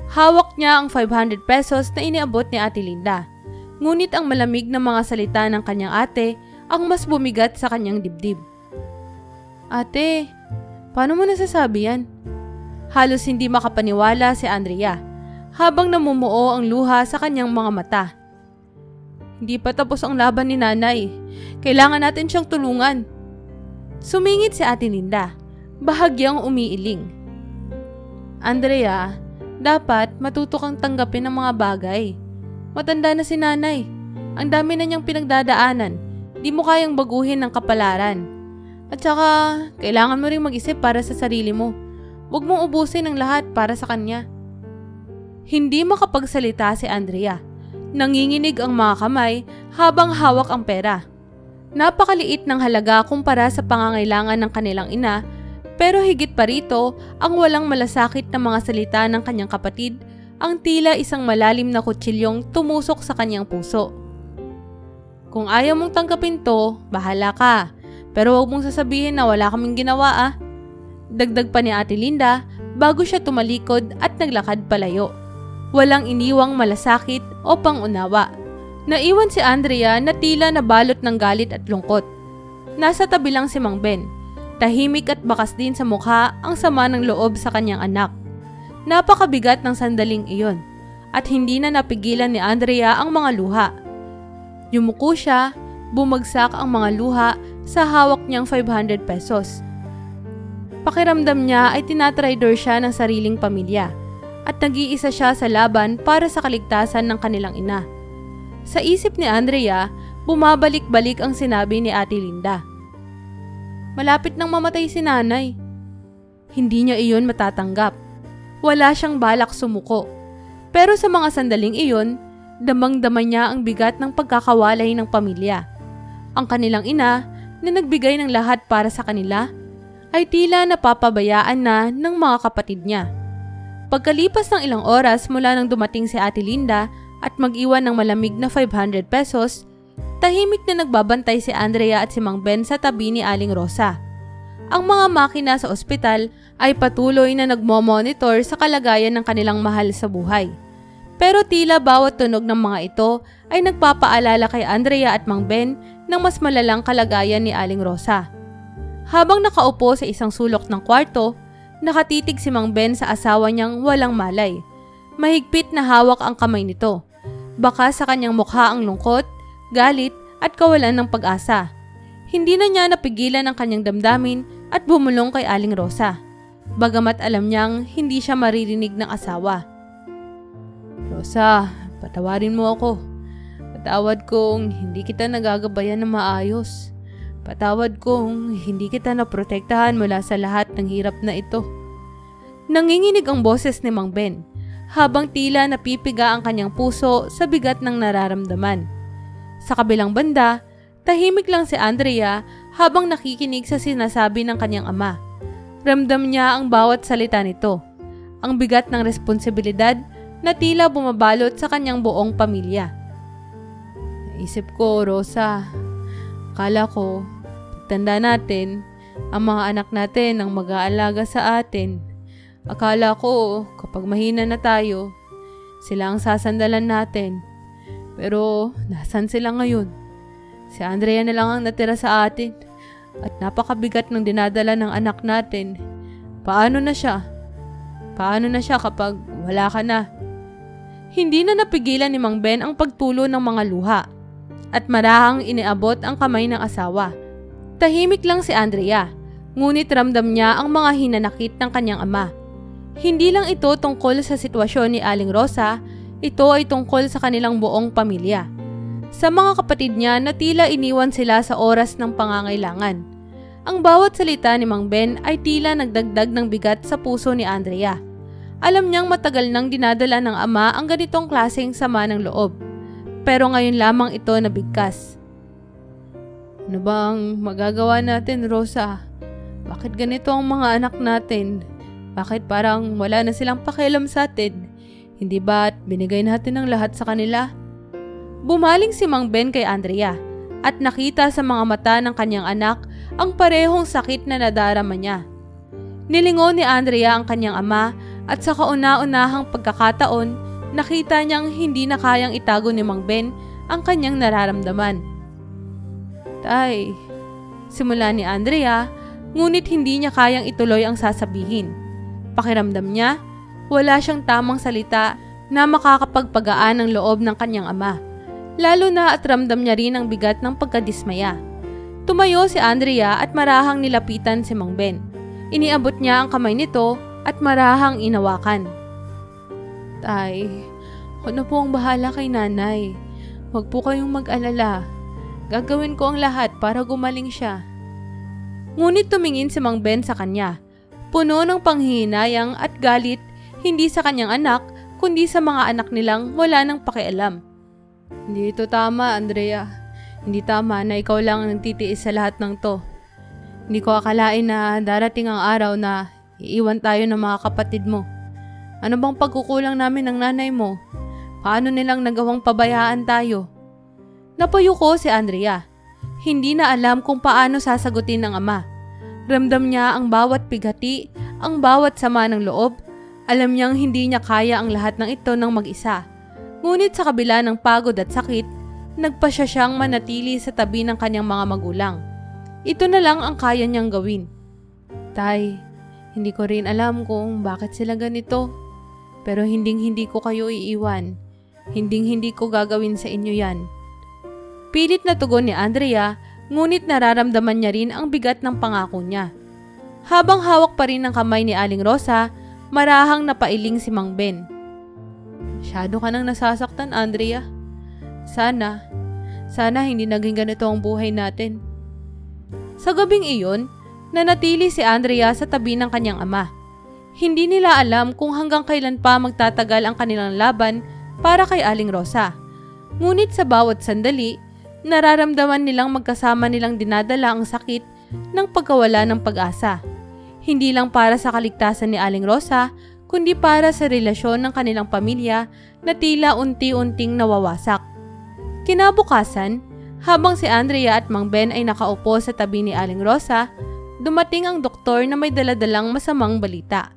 Hawak niya ang 500 pesos na iniabot ni Ate Linda. Ngunit ang malamig na mga salita ng kanyang ate ang mas bumigat sa kanyang dibdib. "Ate, paano mo nasasabi yan?" Halos hindi makapaniwala si Andrea habang namumuo ang luha sa kanyang mga mata. "Hindi pa tapos ang laban ni Nanay. Kailangan natin siyang tulungan." Sumingit si Ate Linda, bahagyang umiiling. "Andrea, dapat matuto kang tanggapin ang mga bagay. Matanda na si Nanay. Ang dami na niyang pinagdadaanan. Di mo kayang baguhin ng kapalaran. At saka, kailangan mo ring mag-isip para sa sarili mo. Huwag mong ubusin ang lahat para sa kanya." Hindi makapagsalita si Andrea. Nanginginig ang mga kamay habang hawak ang pera. Napakaliit ng halaga kumpara sa pangangailangan ng kanilang ina, pero higit pa rito ang walang malasakit na mga salita ng kanyang kapatid, ang tila isang malalim na kutsilyong tumusok sa kanyang puso. "Kung ayaw mong tanggapin to, bahala ka. Pero huwag mong sasabihin na wala kaming ginawa ah." Dagdag pa ni Ate Linda bago siya tumalikod at naglakad palayo. Walang iniwang malasakit o pangunawa. Naiwan si Andrea na tila nabalot ng galit at lungkot. Nasa tabi lang si Mang Ben. Tahimik at bakas din sa mukha ang sama ng loob sa kanyang anak. Napakabigat ng sandaling iyon at hindi na napigilan ni Andrea ang mga luha. Yumuko siya, bumagsak ang mga luha sa hawak niyang 500 pesos. Pakiramdam niya ay tinatraidor siya ng sariling pamilya at nag-iisa siya sa laban para sa kaligtasan ng kanilang ina. Sa isip ni Andrea, bumabalik-balik ang sinabi ni Ate Linda. Malapit nang mamatay si Nanay. Hindi niya iyon matatanggap. Wala siyang balak sumuko. Pero sa mga sandaling iyon, damang-dama niya ang bigat ng pagkakawalay ng pamilya. Ang kanilang ina na nagbigay ng lahat para sa kanila ay tila napapabayaan na ng mga kapatid niya. Pagkalipas ng ilang oras mula nang dumating si Ate Linda at mag-iwan ng malamig na 500 pesos, tahimik na nagbabantay si Andrea at si Mang Ben sa tabi ni Aling Rosa. Ang mga makina sa ospital ay patuloy na nagmo-monitor sa kalagayan ng kanilang mahal sa buhay. Pero tila bawat tunog ng mga ito ay nagpapaalala kay Andrea at Mang Ben ng mas malalang kalagayan ni Aling Rosa. Habang nakaupo sa isang sulok ng kwarto, nakatitig si Mang Ben sa asawa niyang walang malay. Mahigpit na hawak ang kamay nito. Baka sa kanyang mukha ang lungkot, galit at kawalan ng pag-asa. Hindi na niya napigilan ang kanyang damdamin at bumulong kay Aling Rosa. Bagamat alam niyang hindi siya maririnig ng asawa. "Rosa, patawarin mo ako. Patawad kung hindi kita nagagabayan ng maayos. Patawad kung hindi kita naprotektahan mula sa lahat ng hirap na ito." Nanginginig ang boses ni Mang Ben, habang tila napipiga ang kanyang puso sa bigat ng nararamdaman. Sa kabilang banda, tahimik lang si Andrea habang nakikinig sa sinasabi ng kanyang ama. Ramdam niya ang bawat salita nito, ang bigat ng responsibilidad na tila bumabalot sa kanyang buong pamilya. "Naisip ko, Rosa, akala ko, pagtanda natin, Ang mga anak natin ang mag-aalaga sa atin. Akala ko kapag mahina na tayo, sila ang sasandalan natin. Pero nasan sila ngayon? Si Andrea na lang ang natira sa atin at napakabigat ng dinadala ng anak natin. Paano na siya? Paano na siya kapag wala ka na? Hindi na napigilan ni Mang Ben ang pagtulo ng mga luha at marahang iniabot ang kamay ng asawa. Tahimik lang si Andrea, ngunit ramdam niya ang mga hinanakit ng kanyang ama. Hindi lang ito tungkol sa sitwasyon ni Aling Rosa, ito ay tungkol sa kanilang buong pamilya. Sa mga kapatid niya na tila iniwan sila sa oras ng pangangailangan. Ang bawat salita ni Mang Ben ay tila nagdagdag ng bigat sa puso ni Andrea. Alam niyang matagal nang dinadala ng ama ang ganitong klaseng sama ng loob. Pero ngayon lamang ito nabigkas. Ano bang magagawa natin, Rosa? Bakit ganito ang mga anak natin? Bakit parang wala na silang pakialam sa atin? Hindi ba't binigay natin ang lahat sa kanila? Bumaling si Mang Ben kay Andrea at nakita sa mga mata ng kanyang anak ang parehong sakit na nadarama niya. Nilingon ni Andrea ang kanyang ama at sa kauna-unahang pagkakataon, nakita niyang hindi na kayang itago ni Mang Ben ang kanyang nararamdaman. Tay, simula ni Andrea, ngunit hindi niya kayang ituloy ang sasabihin. Pakiramdam niya, wala siyang tamang salita na makakapagpagaan ng loob ng kanyang ama. Lalo na at ramdam niya rin ang bigat ng pagkadismaya. Tumayo si Andrea at marahang nilapitan si Mang Ben. Iniabot niya ang kamay nito at marahang inawakan. Tay, ako na po ang bahala kay nanay. Huwag po kayong mag-alala. Gagawin ko ang lahat para gumaling siya. Ngunit tumingin si Mang Ben sa kanya. Puno ng panghihinayang at galit, hindi sa kanyang anak, kundi sa mga anak nilang wala nang pakialam. Hindi ito tama, Andrea. Hindi tama na ikaw lang ang nagtitiis sa lahat ng to. Hindi ko akalain na darating ang araw na iiwan tayo ng mga kapatid mo. Ano bang pagkukulang namin ng nanay mo? Paano nilang nagawang pabayaan tayo? Napayuko si Andrea. Hindi na alam kung paano sasagutin ng ama. Ramdam niya ang bawat pighati, ang bawat sama ng loob. Alam niyang hindi niya kaya ang lahat ng ito ng mag-isa. Ngunit sa kabila ng pagod at sakit, nagpasya siyang manatili sa tabi ng kanyang mga magulang. Ito na lang ang kaya niyang gawin. Tay, hindi ko rin alam kung bakit sila ganito. Pero hinding-hindi ko kayo iiwan. Hinding-hindi ko gagawin sa inyo yan. Pilit na tugon ni Andrea, ngunit nararamdaman niya rin ang bigat ng pangako niya. Habang hawak pa rin ang kamay ni Aling Rosa, marahang napailing si Mang Ben. Masyado ka nang nasasaktan, Andrea. Sana hindi naging ganito ang buhay natin. Sa gabing iyon, nanatili si Andrea sa tabi ng kanyang ama. Hindi nila alam kung hanggang kailan pa magtatagal ang kanilang laban para kay Aling Rosa. Ngunit sa bawat sandali, nararamdaman nilang magkasama nilang dinadala ang sakit ng pagkawala ng pag-asa. Hindi lang para sa kaligtasan ni Aling Rosa, kundi para sa relasyon ng kanilang pamilya na tila unti-unting nawawasak. Kinabukasan, habang si Andrea at Mang Ben ay nakaupo sa tabi ni Aling Rosa, dumating ang doktor na may daladalang masamang balita.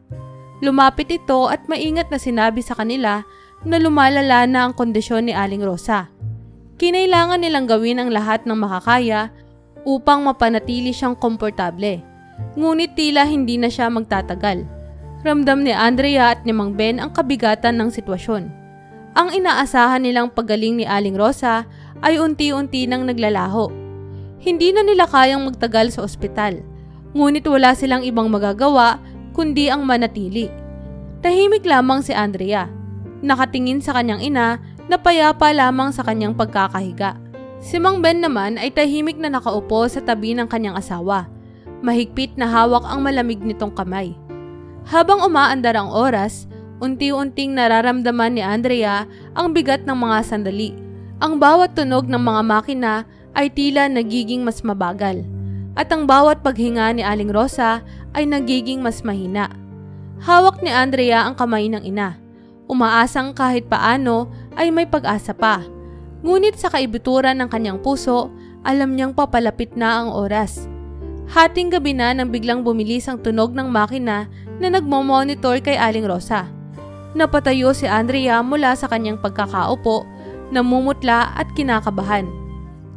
Lumapit ito at maingat na sinabi sa kanila na lumalala na ang kondisyon ni Aling Rosa. Kinailangan nilang gawin ang lahat ng makakaya upang mapanatili siyang komportable. Ngunit tila hindi na siya magtatagal. Ramdam ni Andrea at ni Mang Ben ang kabigatan ng sitwasyon. Ang inaasahan nilang paggaling ni Aling Rosa ay unti-unti nang naglalaho. Hindi na nila kayang magtagal sa ospital. Ngunit wala silang ibang magagawa kundi ang manatili. Tahimik lamang si Andrea. Nakatingin sa kanyang ina na payapa lamang sa kanyang pagkakahiga. Si Mang Ben naman ay tahimik na nakaupo sa tabi ng kanyang asawa. Mahigpit na hawak ang malamig nitong kamay. Habang umaandar ang oras, unti-unting nararamdaman ni Andrea ang bigat ng mga sandali. Ang bawat tunog ng mga makina ay tila nagiging mas mabagal. At ang bawat paghinga ni Aling Rosa ay nagiging mas mahina. Hawak ni Andrea ang kamay ng ina. Umaasang kahit paano ay may pag-asa pa. Ngunit sa kaibuturan ng kanyang puso, alam niyang papalapit na ang oras. Hating gabi na nang biglang bumilis ang tunog ng makina na nagmo-monitor kay Aling Rosa. Napatayo si Andrea mula sa kanyang pagkakaupo, namumutla at kinakabahan.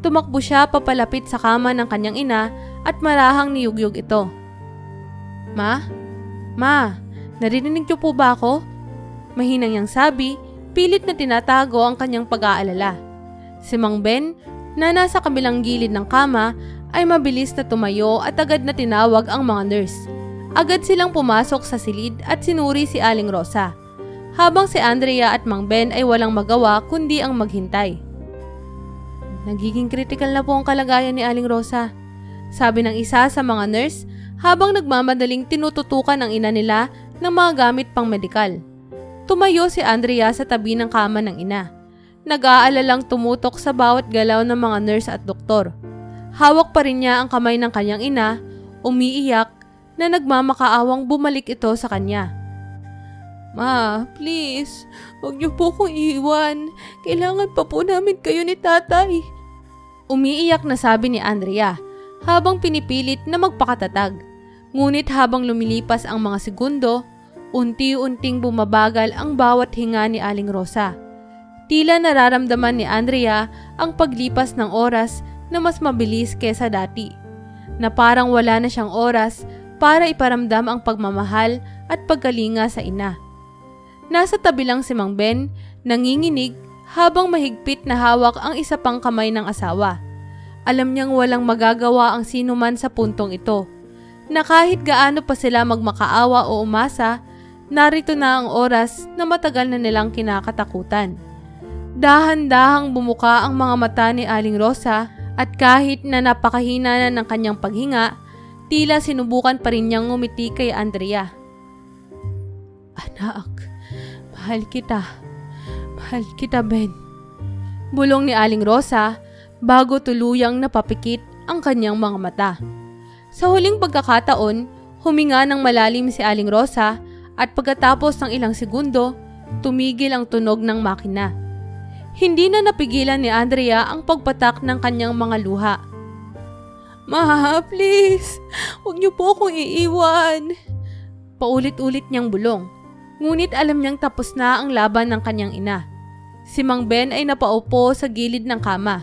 Tumakbo siya papalapit sa kama ng kanyang ina at marahang niyugyug ito. Ma? Ma, narinig niyo po ba ako? Mahinang niyang sabi, pilit na tinatago ang kanyang pag-aalala. Si Mang Ben, na nasa kabilang gilid ng kama, ay mabilis na tumayo at agad na tinawag ang mga nurse. Agad silang pumasok sa silid at sinuri si Aling Rosa, habang si Andrea at Mang Ben ay walang magawa kundi ang maghintay. Nagiging critical na po ang kalagayan ni Aling Rosa, sabi ng isa sa mga nurse habang nagmamadaling tinututukan ang ina nila ng mga gamit pang medikal. Tumayo si Andrea sa tabi ng kama ng ina. Nag-aalalang tumutok sa bawat galaw ng mga nurse at doktor. Hawak pa rin niya ang kamay ng kanyang ina, umiiyak na nagmamakaawang bumalik ito sa kanya. Ma, please, huwag niyo po kong iiwan. Kailangan pa po namin kayo ni tatay. Umiiyak na sabi ni Andrea habang pinipilit na magpakatatag. Ngunit habang lumilipas ang mga segundo, unti-unting bumabagal ang bawat hinga ni Aling Rosa. Tila nararamdaman ni Andrea ang paglipas ng oras na mas mabilis kesa dati, na parang wala na siyang oras para iparamdam ang pagmamahal at pagkalinga sa ina. Nasa tabi lang si Mang Ben, nanginginig habang mahigpit na hawak ang isa pang kamay ng asawa. Alam niyang walang magagawa ang sino man sa puntong ito, na kahit gaano pa sila magmakaawa o umasa, narito na ang oras na matagal na nilang kinakatakutan. Dahan-dahang bumuka ang mga mata ni Aling Rosa at kahit na napakahina na ng kanyang paghinga, tila sinubukan pa rin niyang ngumiti kay Andrea. Anak, mahal kita. Mahal kita, Ben. Bulong ni Aling Rosa bago tuluyang napapikit ang kanyang mga mata. Sa huling pagkakataon, huminga ng malalim si Aling Rosa at pagkatapos ng ilang segundo, tumigil ang tunog ng makina. Hindi na napigilan ni Andrea ang pagpatak ng kanyang mga luha. Ma, please, huwag niyo po akong iiwan. Paulit-ulit niyang bulong. Ngunit alam niyang tapos na ang laban ng kanyang ina. Si Mang Ben ay napaupo sa gilid ng kama.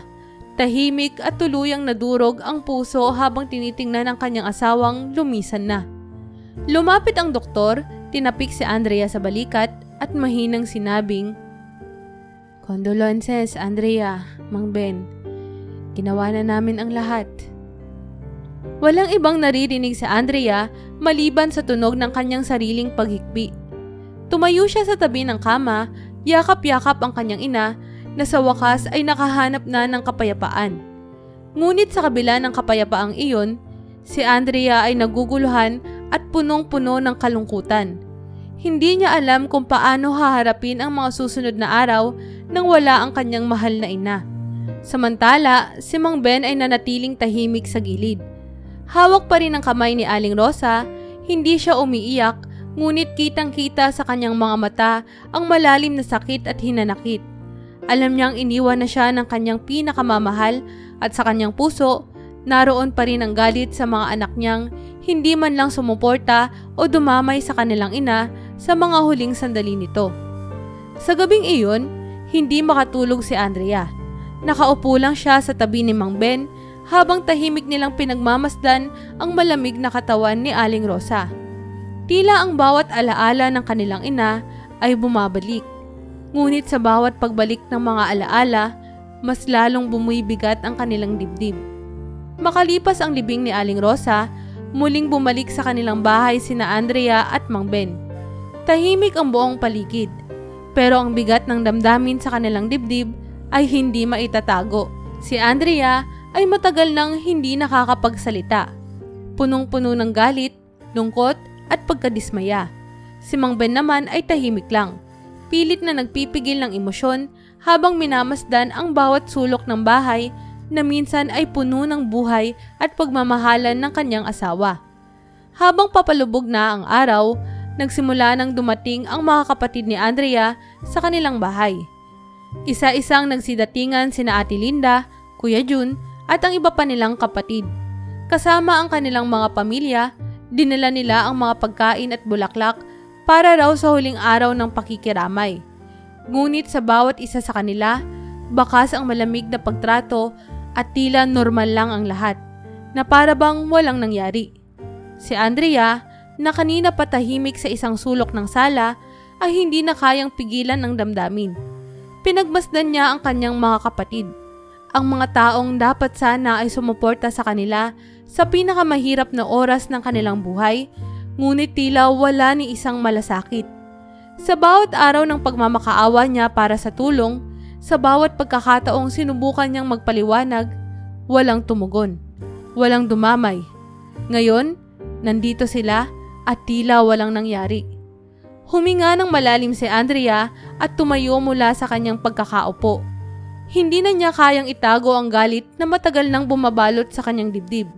Tahimik at tuluyang nadurog ang puso habang tinitingnan ang kanyang asawang lumisan na. Lumapit ang doktor, tinapik si Andrea sa balikat at mahinang sinabing, Condolences, Andrea, Mang Ben. Ginawa na namin ang lahat. Walang ibang naririnig si Andrea maliban sa tunog ng kanyang sariling paghikbi. Tumayo siya sa tabi ng kama, yakap-yakap ang kanyang ina na sa wakas ay nakahanap na ng kapayapaan. Ngunit sa kabila ng kapayapaang iyon, si Andrea ay naguguluhan at punong-puno ng kalungkutan. Hindi niya alam kung paano haharapin ang mga susunod na araw nang wala ang kanyang mahal na ina. Samantala, si Mang Ben ay nanatiling tahimik sa gilid. Hawak pa rin ang kamay ni Aling Rosa, hindi siya umiiyak, ngunit kitang-kita sa kanyang mga mata ang malalim na sakit at hinanakit. Alam niyang iniwan na siya ng kanyang pinakamamahal at sa kanyang puso, naroon pa rin ang galit sa mga anak niyang hindi man lang sumuporta o dumamay sa kanilang ina sa mga huling sandali nito. Sa gabing iyon, hindi makatulog si Andrea. Nakaupo lang siya sa tabi ni Mang Ben habang tahimik nilang pinagmamasdan ang malamig na katawan ni Aling Rosa. Tila ang bawat alaala ng kanilang ina ay bumabalik. Ngunit sa bawat pagbalik ng mga alaala, mas lalong bumibigat ang kanilang dibdib. Makalipas ang libing ni Aling Rosa, muling bumalik sa kanilang bahay sina Andrea at Mang Ben. Tahimik ang buong paligid, pero ang bigat ng damdamin sa kanilang dibdib ay hindi maitatago. Si Andrea ay matagal nang hindi nakakapagsalita. Punong-puno ng galit, lungkot at pagkadismaya. Si Mang Ben naman ay tahimik lang. Pilit na nagpipigil ng emosyon habang minamasdan ang bawat sulok ng bahay na minsan ay puno ng buhay at pagmamahalan ng kanyang asawa. Habang papalubog na ang araw, nagsimula nang dumating ang mga kapatid ni Andrea sa kanilang bahay. Isa-isang nagsidatingan sina Ate Linda, Kuya Jun at ang iba pa nilang kapatid. Kasama ang kanilang mga pamilya, dinala nila ang mga pagkain at bulaklak para raw sa huling araw ng pakikiramay. Ngunit sa bawat isa sa kanila, bakas ang malamig na pagtrato at tila normal lang ang lahat, na para bang walang nangyari. Si Andrea, na kanina patahimik sa isang sulok ng sala, ay hindi na kayang pigilan ang damdamin. Pinagmasdan niya ang kanyang mga kapatid, ang mga taong dapat sana ay sumuporta sa kanila sa pinakamahirap na oras ng kanilang buhay, ngunit tila wala ni isang malasakit. Sa bawat araw ng pagmamakaawa niya para sa tulong, sa bawat pagkakataong sinubukan niyang magpaliwanag, walang tumugon, walang dumamay. Ngayon, nandito sila at tila walang nangyari. Huminga ng malalim si Andrea at tumayo mula sa kanyang pagkakaupo. Hindi na niya kayang itago ang galit na matagal nang bumabalot sa kanyang dibdib.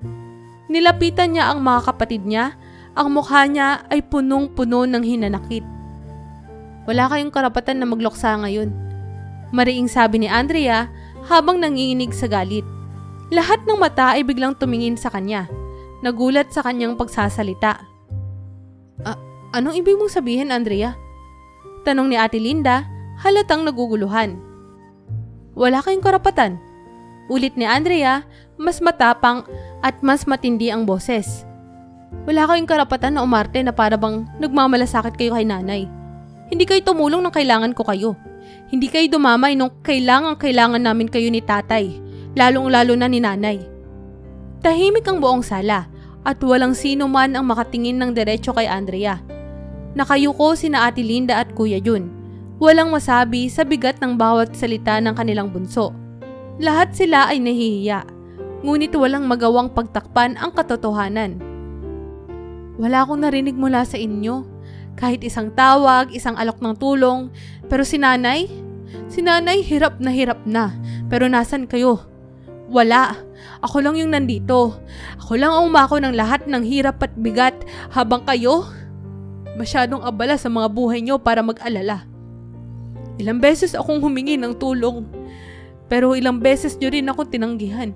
Nilapitan niya ang mga kapatid niya, ang mukha niya ay punong-puno ng hinanakit. Wala kayong karapatan na magluksa ngayon, mariing sabi ni Andrea habang nanginginig sa galit. Lahat ng mata ay biglang tumingin sa kanya, nagulat sa kanyang pagsasalita. Anong ibig mong sabihin, Andrea? Tanong ni Ate Linda, halatang naguguluhan. Wala kayong karapatan, ulit ni Andrea, mas matapang at mas matindi ang boses. Wala kayong karapatan na umarte na para bang nagmamalasakit kayo kay nanay. Hindi kayo tumulong nang kailangan ko kayo. Hindi kayo dumamay nung kailangan namin kayo ni tatay, lalong-lalo na ni nanay. Tahimik ang buong sala at walang sino man ang makatingin ng diretso kay Andrea. Nakayuko sina Ate Linda at Kuya Jun. Walang masabi sa bigat ng bawat salita ng kanilang bunso. Lahat sila ay nahihiya, ngunit walang magawang pagtakpan ang katotohanan. Wala akong narinig mula sa inyo. Kahit isang tawag, isang alok ng tulong. Pero si nanay hirap na. Pero nasan kayo? Wala. Ako lang yung nandito. Ako lang ang umako ng lahat ng hirap at bigat habang kayo masyadong abala sa mga buhay nyo para mag-alala. Ilang beses akong humingi ng tulong, pero ilang beses nyo rin akong tinanggihan.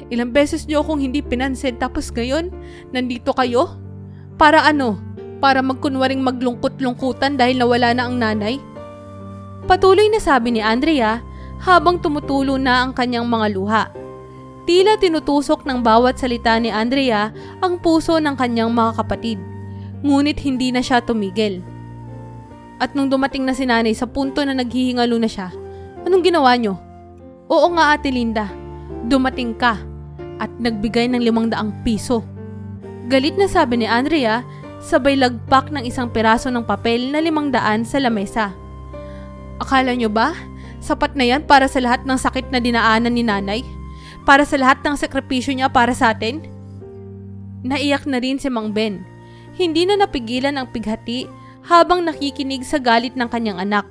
Ilang beses nyo akong hindi pinansin, tapos ngayon, nandito kayo? Para ano? Para magkunwaring maglungkot-lungkutan dahil nawala na ang nanay? Patuloy na sabi ni Andrea habang tumutulo na ang kanyang mga luha. Tila tinutusok ng bawat salita ni Andrea ang puso ng kanyang mga kapatid. Ngunit hindi na siya tumigil. At nung dumating na si nanay sa punto na naghihingalo na siya, anong ginawa nyo? Oo nga, Ate Linda, dumating ka at nagbigay ng 500 piso. Galit na sabi ni Andrea, sabay lagpak ng isang piraso ng papel na 500 sa lamesa. Akala nyo ba, sapat na yan para sa lahat ng sakit na dinaanan ni nanay? Para sa lahat ng sakripisyo niya para sa atin? Naiyak na rin si Mang Ben. Hindi na napigilan ang pighati habang nakikinig sa galit ng kanyang anak.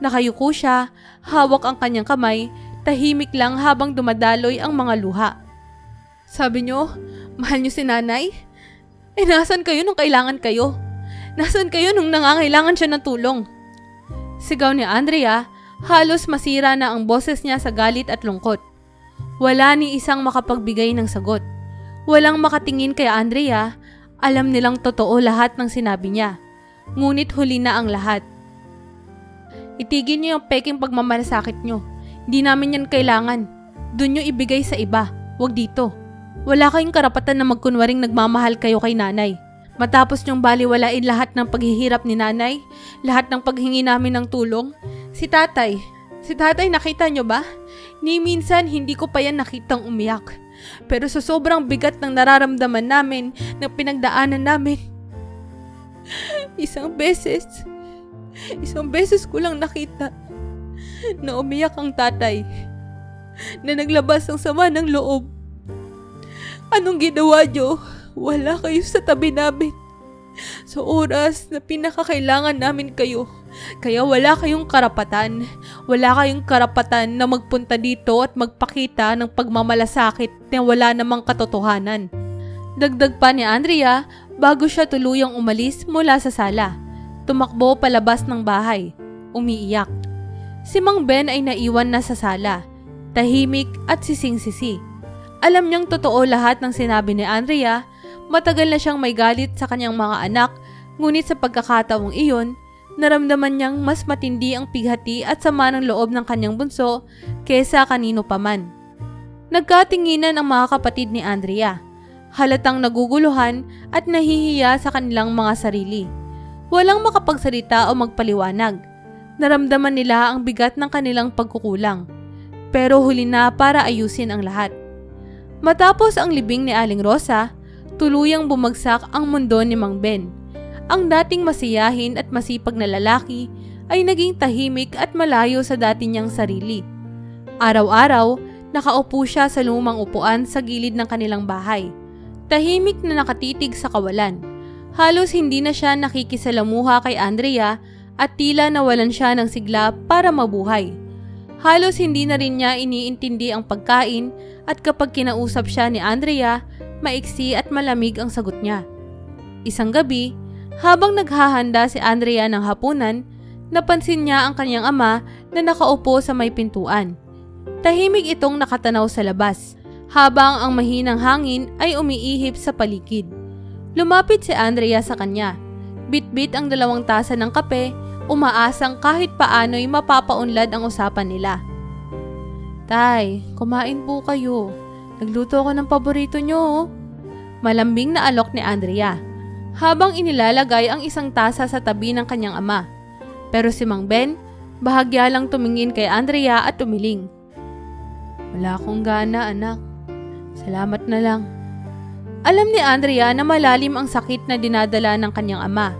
Nakayuko siya, hawak ang kanyang kamay, tahimik lang habang dumadaloy ang mga luha. Sabi nyo, mahal nyo si nanay? Nasan kayo nung kailangan kayo? Nasan kayo nung nangangailangan siya ng tulong? Sigaw ni Andrea, halos masira na ang boses niya sa galit at lungkot. Wala ni isang makapagbigay ng sagot. Walang makatingin kay Andrea. Alam nilang totoo lahat ng sinabi niya. Ngunit huli na ang lahat. Itigil niyo yung peking pagmamalasakit niyo. Hindi namin yan kailangan. Doon niyo ibigay sa iba. Huwag dito. Wala kayong karapatan na magkunwaring nagmamahal kayo kay nanay. Matapos niyong baliwalain lahat ng paghihirap ni nanay, lahat ng paghingi namin ng tulong. Si tatay nakita niyo ba? Ni minsan hindi ko pa yan nakitang umiyak. Pero sa sobrang bigat ng nararamdaman namin, ng pinagdaanan namin, isang beses ko lang nakita na umiyak ang tatay, na naglabas ng sama ng loob. Anong ginawa niyo? Wala kayo sa tabi namin sa oras na pinakakailangan namin kayo. Kaya wala kayong karapatan na magpunta dito at magpakita ng pagmamalasakit na wala namang katotohanan. Dagdag pa ni Andrea bago siya tuluyang umalis mula sa sala. Tumakbo palabas ng bahay, umiiyak. Si Mang Ben ay naiwan na sa sala, tahimik at sising-sisi. Alam niyang totoo lahat ng sinabi ni Andrea, matagal na siyang may galit sa kanyang mga anak, ngunit sa pagkakataong iyon, naramdaman niyang mas matindi ang pighati at sama ng loob ng kanyang bunso kesa kanino paman. Nagkatinginan ang mga kapatid ni Andrea, halatang naguguluhan at nahihiya sa kanilang mga sarili. Walang makapagsalita o magpaliwanag. Naramdaman nila ang bigat ng kanilang pagkukulang, pero huli na para ayusin ang lahat. Matapos ang libing ni Aling Rosa, tuluyang bumagsak ang mundo ni Mang Ben. Ang dating masiyahin at masipag na lalaki ay naging tahimik at malayo sa dati niyang sarili. Araw-araw, nakaupo siya sa lumang upuan sa gilid ng kanilang bahay. Tahimik na nakatitig sa kawalan. Halos hindi na siya nakikisalamuha kay Andrea at tila nawalan siya ng sigla para mabuhay. Halos hindi na rin niya iniintindi ang pagkain at kapag kinausap siya ni Andrea, maiksi at malamig ang sagot niya. Isang gabi, habang naghahanda si Andrea ng hapunan, napansin niya ang kanyang ama na nakaupo sa may pintuan. Tahimik itong nakatanaw sa labas, habang ang mahinang hangin ay umiihip sa paligid. Lumapit si Andrea sa kanya. Bit-bit ang 2 tasa ng kape, umaasang kahit paano'y mapapaunlad ang usapan nila. Tay, kumain po kayo. Nagluto ako ng paborito nyo. Malambing na alok ni Andrea, habang inilalagay ang 1 tasa sa tabi ng kanyang ama. Pero si Mang Ben, bahagya lang tumingin kay Andrea at umiling. Wala akong gana, anak. Salamat na lang. Alam ni Andrea na malalim ang sakit na dinadala ng kanyang ama.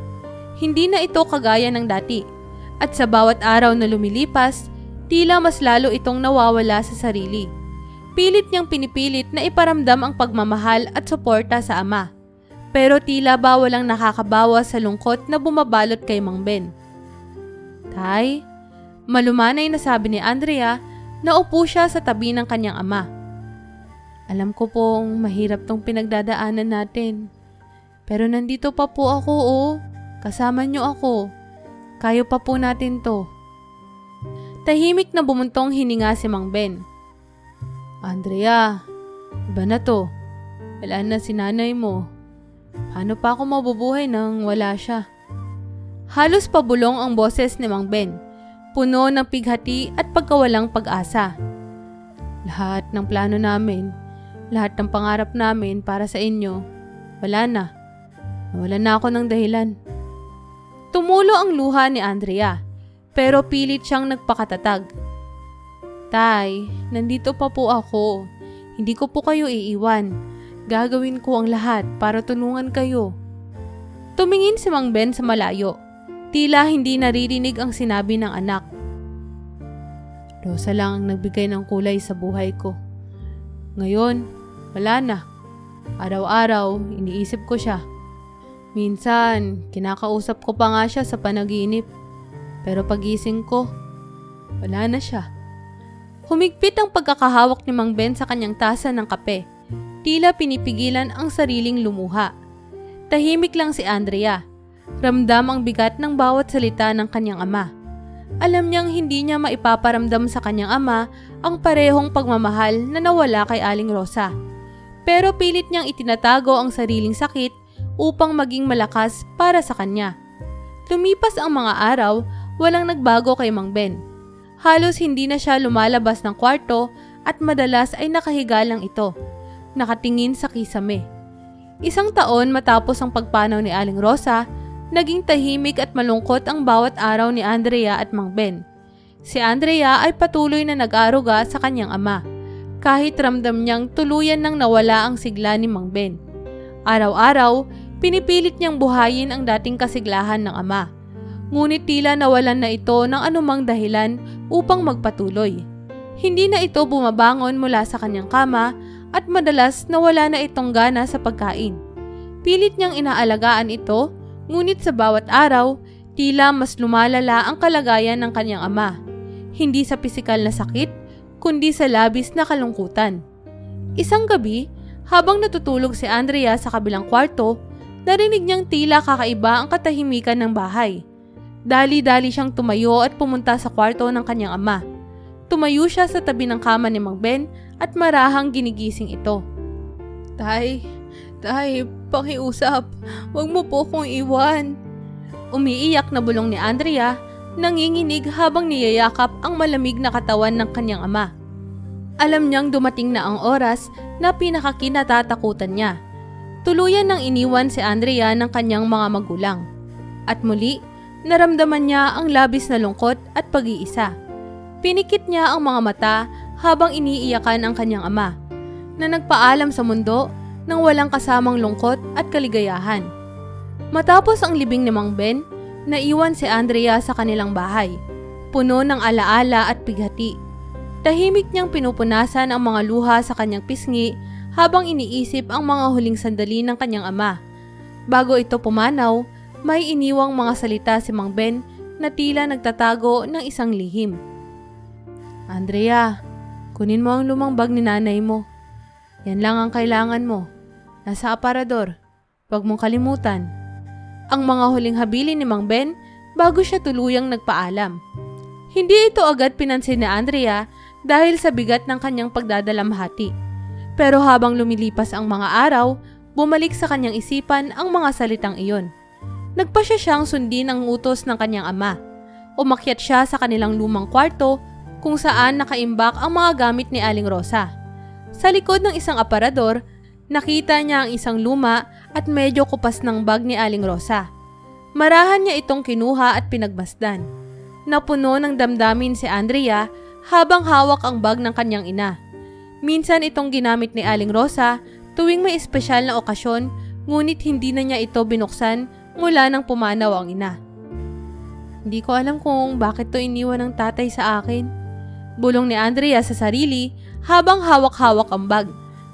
Hindi na ito kagaya ng dati. At sa bawat araw na lumilipas, tila mas lalo itong nawawala sa sarili. Pilit niyang pinipilit na iparamdam ang pagmamahal at suporta sa ama. Pero tila ba walang nakakabawas sa lungkot na bumabalot kay Mang Ben. Tay, malumanay na sabi ni Andrea, naupo siya sa tabi ng kanyang ama. Alam ko pong mahirap tong pinagdadaanan natin. Pero nandito pa po ako, oh. Kasama niyo ako. Kaya pa po natin to. Tahimik na bumuntong hininga si Mang Ben. Andrea, iba na to. Wala na si nanay mo. Paano pa ako mabubuhay nang wala siya? Halos pabulong ang boses ni Mang Ben, puno ng pighati at pagkawalang pag-asa. Lahat ng plano namin, lahat ng pangarap namin para sa inyo, wala na. Nawalan na ako ng dahilan. Tumulo ang luha ni Andrea, pero pilit siyang nagpakatatag. Tay, nandito pa po ako. Hindi ko po kayo iiwan. Gagawin ko ang lahat para tulungan kayo. Tumingin si Mang Ben sa malayo. Tila hindi naririnig ang sinabi ng anak. Rosa lang ang nagbigay ng kulay sa buhay ko. Ngayon, wala na. Araw-araw, iniisip ko siya. Minsan, kinakausap ko pa nga siya sa panaginip. Pero pagising ko, wala na siya. Humigpit ang pagkakahawak ni Mang Ben sa kanyang tasa ng kape. Tila pinipigilan ang sariling lumuha. Tahimik lang si Andrea. Ramdam ang bigat ng bawat salita ng kanyang ama. Alam niyang hindi niya maipaparamdam sa kanyang ama ang parehong pagmamahal na nawala kay Aling Rosa. Pero pilit niyang itinatago ang sariling sakit upang maging malakas para sa kanya. Lumipas ang mga araw, walang nagbago kay Mang Ben. Halos hindi na siya lumalabas ng kwarto at madalas ay nakahiga lang ito, nakatingin sa kisame. 1 taon matapos ang pagpanaw ni Aling Rosa, naging tahimik at malungkot ang bawat araw ni Andrea at Mang Ben. Si Andrea ay patuloy na nag-aaruga sa kanyang ama, kahit ramdam niyang tuluyan nang nawala ang sigla ni Mang Ben. Araw-araw, pinipilit niyang buhayin ang dating kasiglahan ng ama. Ngunit tila nawalan na ito ng anumang dahilan upang magpatuloy. Hindi na ito bumabangon mula sa kanyang kama at madalas nawala na itong gana sa pagkain. Pilit niyang inaalagaan ito, ngunit sa bawat araw, tila mas lumalala ang kalagayan ng kanyang ama. Hindi sa pisikal na sakit, kundi sa labis na kalungkutan. Isang gabi, habang natutulog si Andrea sa kabilang kwarto, narinig niyang tila kakaiba ang katahimikan ng bahay. Dali-dali siyang tumayo at pumunta sa kwarto ng kanyang ama. Tumayo siya sa tabi ng kama ni Mang Ben at marahang ginigising ito. Tay, pakiusap. Huwag mo po kong iwan. Umiiyak na bulong ni Andrea, nanginginig habang niyayakap ang malamig na katawan ng kanyang ama. Alam niyang dumating na ang oras na pinakakinatatakutan niya. Tuluyan nang iniwan si Andrea ng kanyang mga magulang. At muli, naramdaman niya ang labis na lungkot at pag-iisa. Pinikit niya ang mga mata habang iniiyakan ang kanyang ama, na nagpaalam sa mundo nang walang kasamang lungkot at kaligayahan. Matapos ang libing ni Mang Ben, naiwan si Andrea sa kanilang bahay, puno ng alaala at bighati. Tahimik niyang pinupunasan ang mga luha sa kanyang pisngi habang iniisip ang mga huling sandali ng kanyang ama. Bago ito pumanaw, may iniwang mga salita si Mang Ben na tila nagtatago ng isang lihim. Andrea, kunin mo ang lumang bag ni nanay mo. Yan lang ang kailangan mo. Nasa aparador. Huwag mong kalimutan. Ang mga huling habilin ni Mang Ben bago siya tuluyang nagpaalam. Hindi ito agad pinansin ni Andrea dahil sa bigat ng kanyang pagdadalamhati. Pero habang lumilipas ang mga araw, bumalik sa kanyang isipan ang mga salitang iyon. Nagpasya siyang sundin ang utos ng kanyang ama. Umakyat siya sa kanilang lumang kwarto kung saan nakaimbak ang mga gamit ni Aling Rosa. Sa likod ng isang aparador, nakita niya ang isang luma at medyo kupas ng bag ni Aling Rosa. Marahan niya itong kinuha at pinagmasdan. Napuno ng damdamin si Andrea habang hawak ang bag ng kanyang ina. Minsan itong ginamit ni Aling Rosa tuwing may espesyal na okasyon, ngunit hindi na niya ito binuksan mula nang pumanaw ang ina. Hindi ko alam kung bakit to iniwan ng tatay sa akin. Bulong ni Andrea sa sarili habang hawak-hawak ang bag.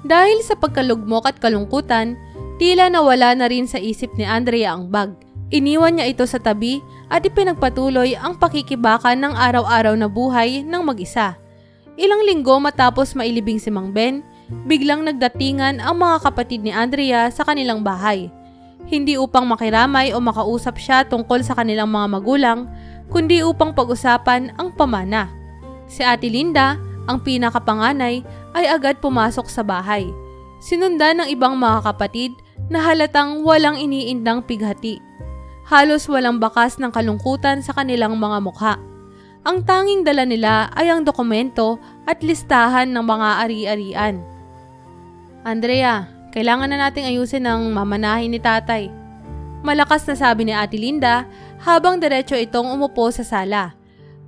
Dahil sa pagkalugmok at kalungkutan, tila nawala na rin sa isip ni Andrea ang bag. Iniwan niya ito sa tabi at ipinagpatuloy ang pakikibakan ng araw-araw na buhay ng mag-isa. Ilang linggo matapos mailibing si Mang Ben, biglang nagdatingan ang mga kapatid ni Andrea sa kanilang bahay. Hindi upang makiramay o makausap siya tungkol sa kanilang mga magulang, kundi upang pag-usapan ang pamana. Si Ate Linda, ang pinakapanganay, ay agad pumasok sa bahay. Sinundan ng ibang mga kapatid na halatang walang iniindang pighati. Halos walang bakas ng kalungkutan sa kanilang mga mukha. Ang tanging dala nila ay ang dokumento at listahan ng mga ari-arian. Andrea, kailangan na nating ayusin ang mamanahin ni tatay. Malakas na sabi ni Ate Linda habang diretso itong umupo sa sala.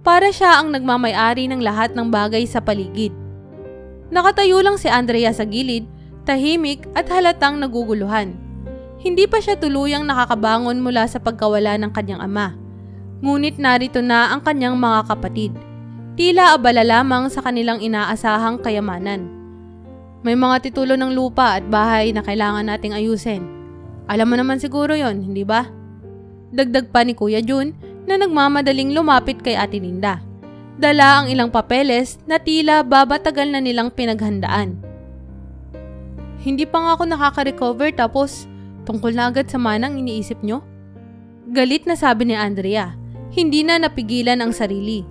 Para siya ang nagmamay-ari ng lahat ng bagay sa paligid. Nakatayo lang si Andrea sa gilid, tahimik at halatang naguguluhan. Hindi pa siya tuluyang nakakabangon mula sa pagkawala ng kanyang ama. Ngunit narito na ang kanyang mga kapatid. Tila abala lamang sa kanilang inaasahang kayamanan. May mga titulo ng lupa at bahay na kailangan nating ayusin. Alam mo naman siguro yon, hindi ba? Dagdag pa ni Kuya Jun na nagmamadaling lumapit kay Ate Linda. Dala ang ilang papeles na tila babatagal na nilang pinaghandaan. Hindi pa nga ako nakaka-recover tapos tungkol na agad sa manang iniisip nyo? Galit na sabi ni Andrea. Hindi na napigilan ang sarili.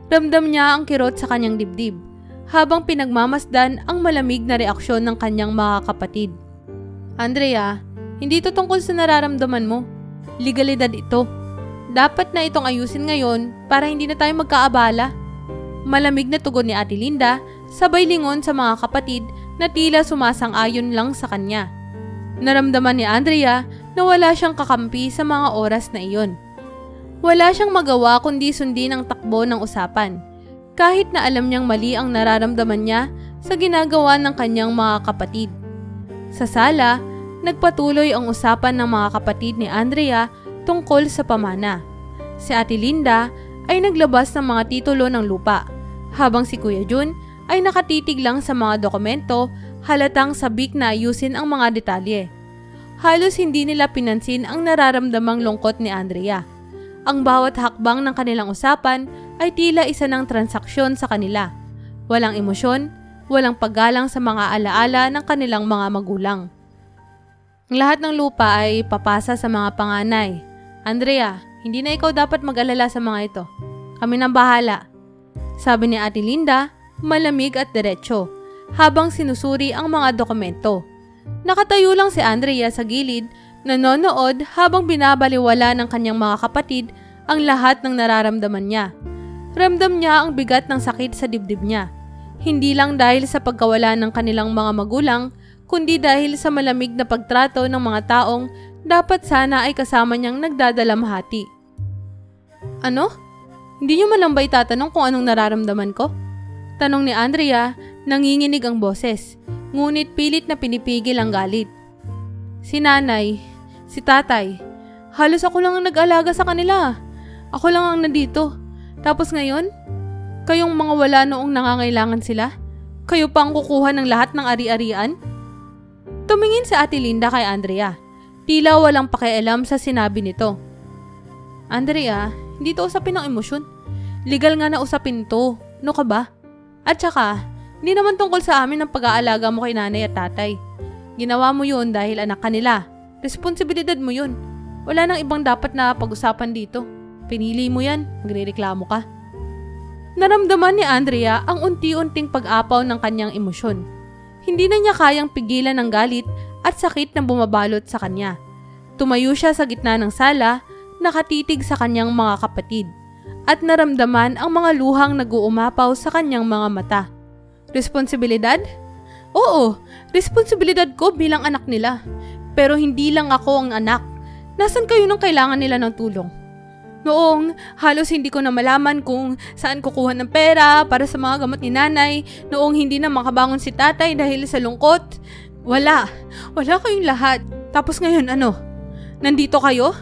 Ramdam niya ang kirot sa kanyang dibdib habang pinagmamasdan ang malamig na reaksyon ng kanyang mga kapatid. Andrea, hindi ito tungkol sa nararamdaman mo. Legalidad ito. Dapat na itong ayusin ngayon para hindi na tayo magkaabala. Malamig na tugon ni Ate Linda, sabay lingon sa mga kapatid na tila sumasang-ayon lang sa kanya. Naramdaman ni Andrea na wala siyang kakampi sa mga oras na iyon. Wala siyang magawa kundi sundin ang takbo ng usapan, kahit na alam niyang mali ang nararamdaman niya sa ginagawa ng kanyang mga kapatid. Sa sala, nagpatuloy ang usapan ng mga kapatid ni Andrea tungkol sa pamana. Si Ate Linda ay naglabas ng mga titulo ng lupa, habang si Kuya Jun ay nakatitig lang sa mga dokumento, halatang sabik na ayusin ang mga detalye. Halos hindi nila pinansin ang nararamdamang lungkot ni Andrea. Ang bawat hakbang ng kanilang usapan ay tila isa ng transaksyon sa kanila. Walang emosyon, walang paggalang sa mga alaala ng kanilang mga magulang. Ang lahat ng lupa ay papasa sa mga panganay. Andrea, hindi na ikaw dapat mag-alala sa mga ito. Kami nang bahala. Sabi ni Ate Linda, malamig at diretso, habang sinusuri ang mga dokumento. Nakatayo lang si Andrea sa gilid, nanonood habang binabaliwala ng kanyang mga kapatid ang lahat ng nararamdaman niya. Ramdam niya ang bigat ng sakit sa dibdib niya. Hindi lang dahil sa pagkawala ng kanilang mga magulang, kundi dahil sa malamig na pagtrato ng mga taong dapat sana ay kasama niyang nagdadalamhati. Ano? Hindi niyo man lang ba itatanong kung anong nararamdaman ko? Tanong ni Andrea, nanginginig ang boses, ngunit pilit na pinipigil ang galit. Si nanay, si tatay, halos ako lang ang nag-alaga sa kanila. Ako lang ang nandito. Tapos ngayon, kayong mga wala noong nangangailangan sila? Kayo pa ang kukuha ng lahat ng ari-arian? Tumingin si Ate Linda kay Andrea. Tila walang pakialam sa sinabi nito. Andrea, hindi to usapin ng emosyon. Legal nga na usapin to. No ka ba? At saka, hindi naman tungkol sa amin ang pag-aalaga mo kay nanay at tatay. Ginawa mo yun dahil anak ka nila. Responsibilidad mo yun. Wala nang ibang dapat na pag-usapan dito. Pinili mo yan, magrereklamo ka. Naramdaman ni Andrea ang unti-unting pag-apaw ng kanyang emosyon. Hindi na niya kayang pigilan ng galit at sakit na bumabalot sa kanya. Tumayo siya sa gitna ng sala, nakatitig sa kanyang mga kapatid, at naramdaman ang mga luhang nag-uumapaw sa kanyang mga mata. Responsibilidad? Oo, responsibilidad ko bilang anak nila. Pero hindi lang ako ang anak. Nasaan kayo nung kailangan nila ng tulong? Noong halos hindi ko na malaman kung saan kukuha ng pera para sa mga gamot ni nanay, noong hindi na makabangon si tatay dahil sa lungkot. Wala kayong lahat. Tapos ngayon ano? Nandito kayo?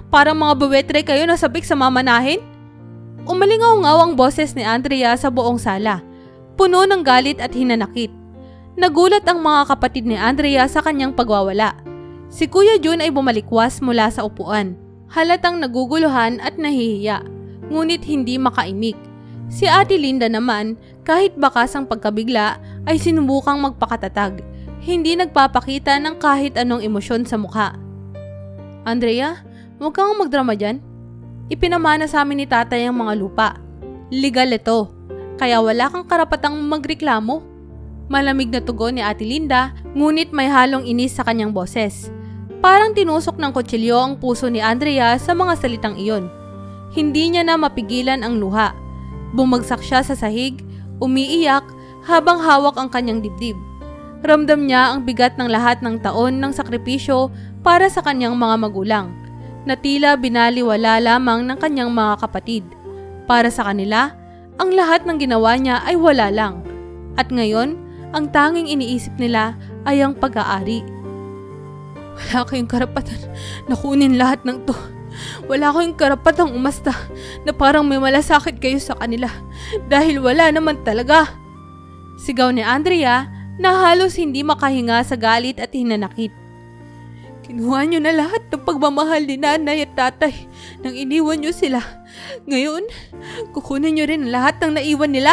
Parang mga buwetre kayo na sabik sa mamanahin? Umalingaw-ngaw ang boses ni Andrea sa buong sala, puno ng galit at hinanakit. Nagulat ang mga kapatid ni Andrea sa kanyang pagwawala. Si Kuya Jun ay bumalikwas mula sa upuan. Halatang naguguluhan at nahihiya, ngunit hindi makaimik. Si Ate Linda naman, kahit bakas ang pagkabigla, ay sinubukang magpakatatag. Hindi nagpapakita ng kahit anong emosyon sa mukha. Andrea, huwag kang magdrama dyan. Ipinamana sa amin ni tatay ang mga lupa. Legal ito, kaya wala kang karapatang magreklamo. Malamig na tugon ni Ate Linda, ngunit may halong inis sa kanyang boses. Parang tinusok ng kutsilyo ang puso ni Andrea sa mga salitang iyon. Hindi niya na mapigilan ang luha. Bumagsak siya sa sahig, umiiyak habang hawak ang kanyang dibdib. Ramdam niya ang bigat ng lahat ng taon ng sakripisyo para sa kanyang mga magulang, na tila binaliwala lamang ng kanyang mga kapatid. Para sa kanila, ang lahat ng ginawa niya ay wala lang. At ngayon, ang tanging iniisip nila ay ang pag-aari. Wala kayong karapatan na kunin lahat ng to. Wala kayong karapatang umasta na parang may malasakit kayo sa kanila dahil wala naman talaga. Sigaw ni Andrea na halos hindi makahinga sa galit at hinanakit. Kinuha niyo na lahat ng pagmamahal ni nanay at tatay nang iniwan niyo sila. Ngayon, kukunin niyo rin lahat ng naiwan nila?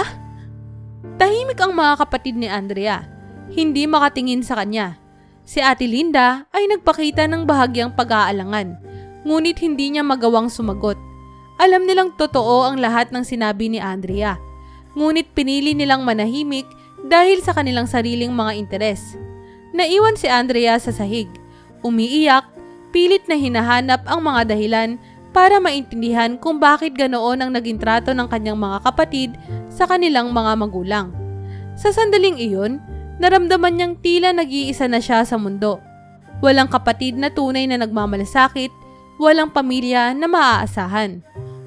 Tahimik ang mga kapatid ni Andrea. Hindi makatingin sa kanya. Si Ate Linda ay nagpakita ng bahagyang pag-aalangan, ngunit hindi niya magawang sumagot. Alam nilang totoo ang lahat ng sinabi ni Andrea, ngunit pinili nilang manahimik dahil sa kanilang sariling mga interes. Naiwan si Andrea sa sahig, umiiyak, pilit na hinahanap ang mga dahilan para maintindihan kung bakit ganoon ang naging trato ng kanyang mga kapatid sa kanilang mga magulang. Sa sandaling iyon, naramdaman niyang tila nag-iisa na siya sa mundo. Walang kapatid na tunay na nagmamalasakit, walang pamilya na maaasahan.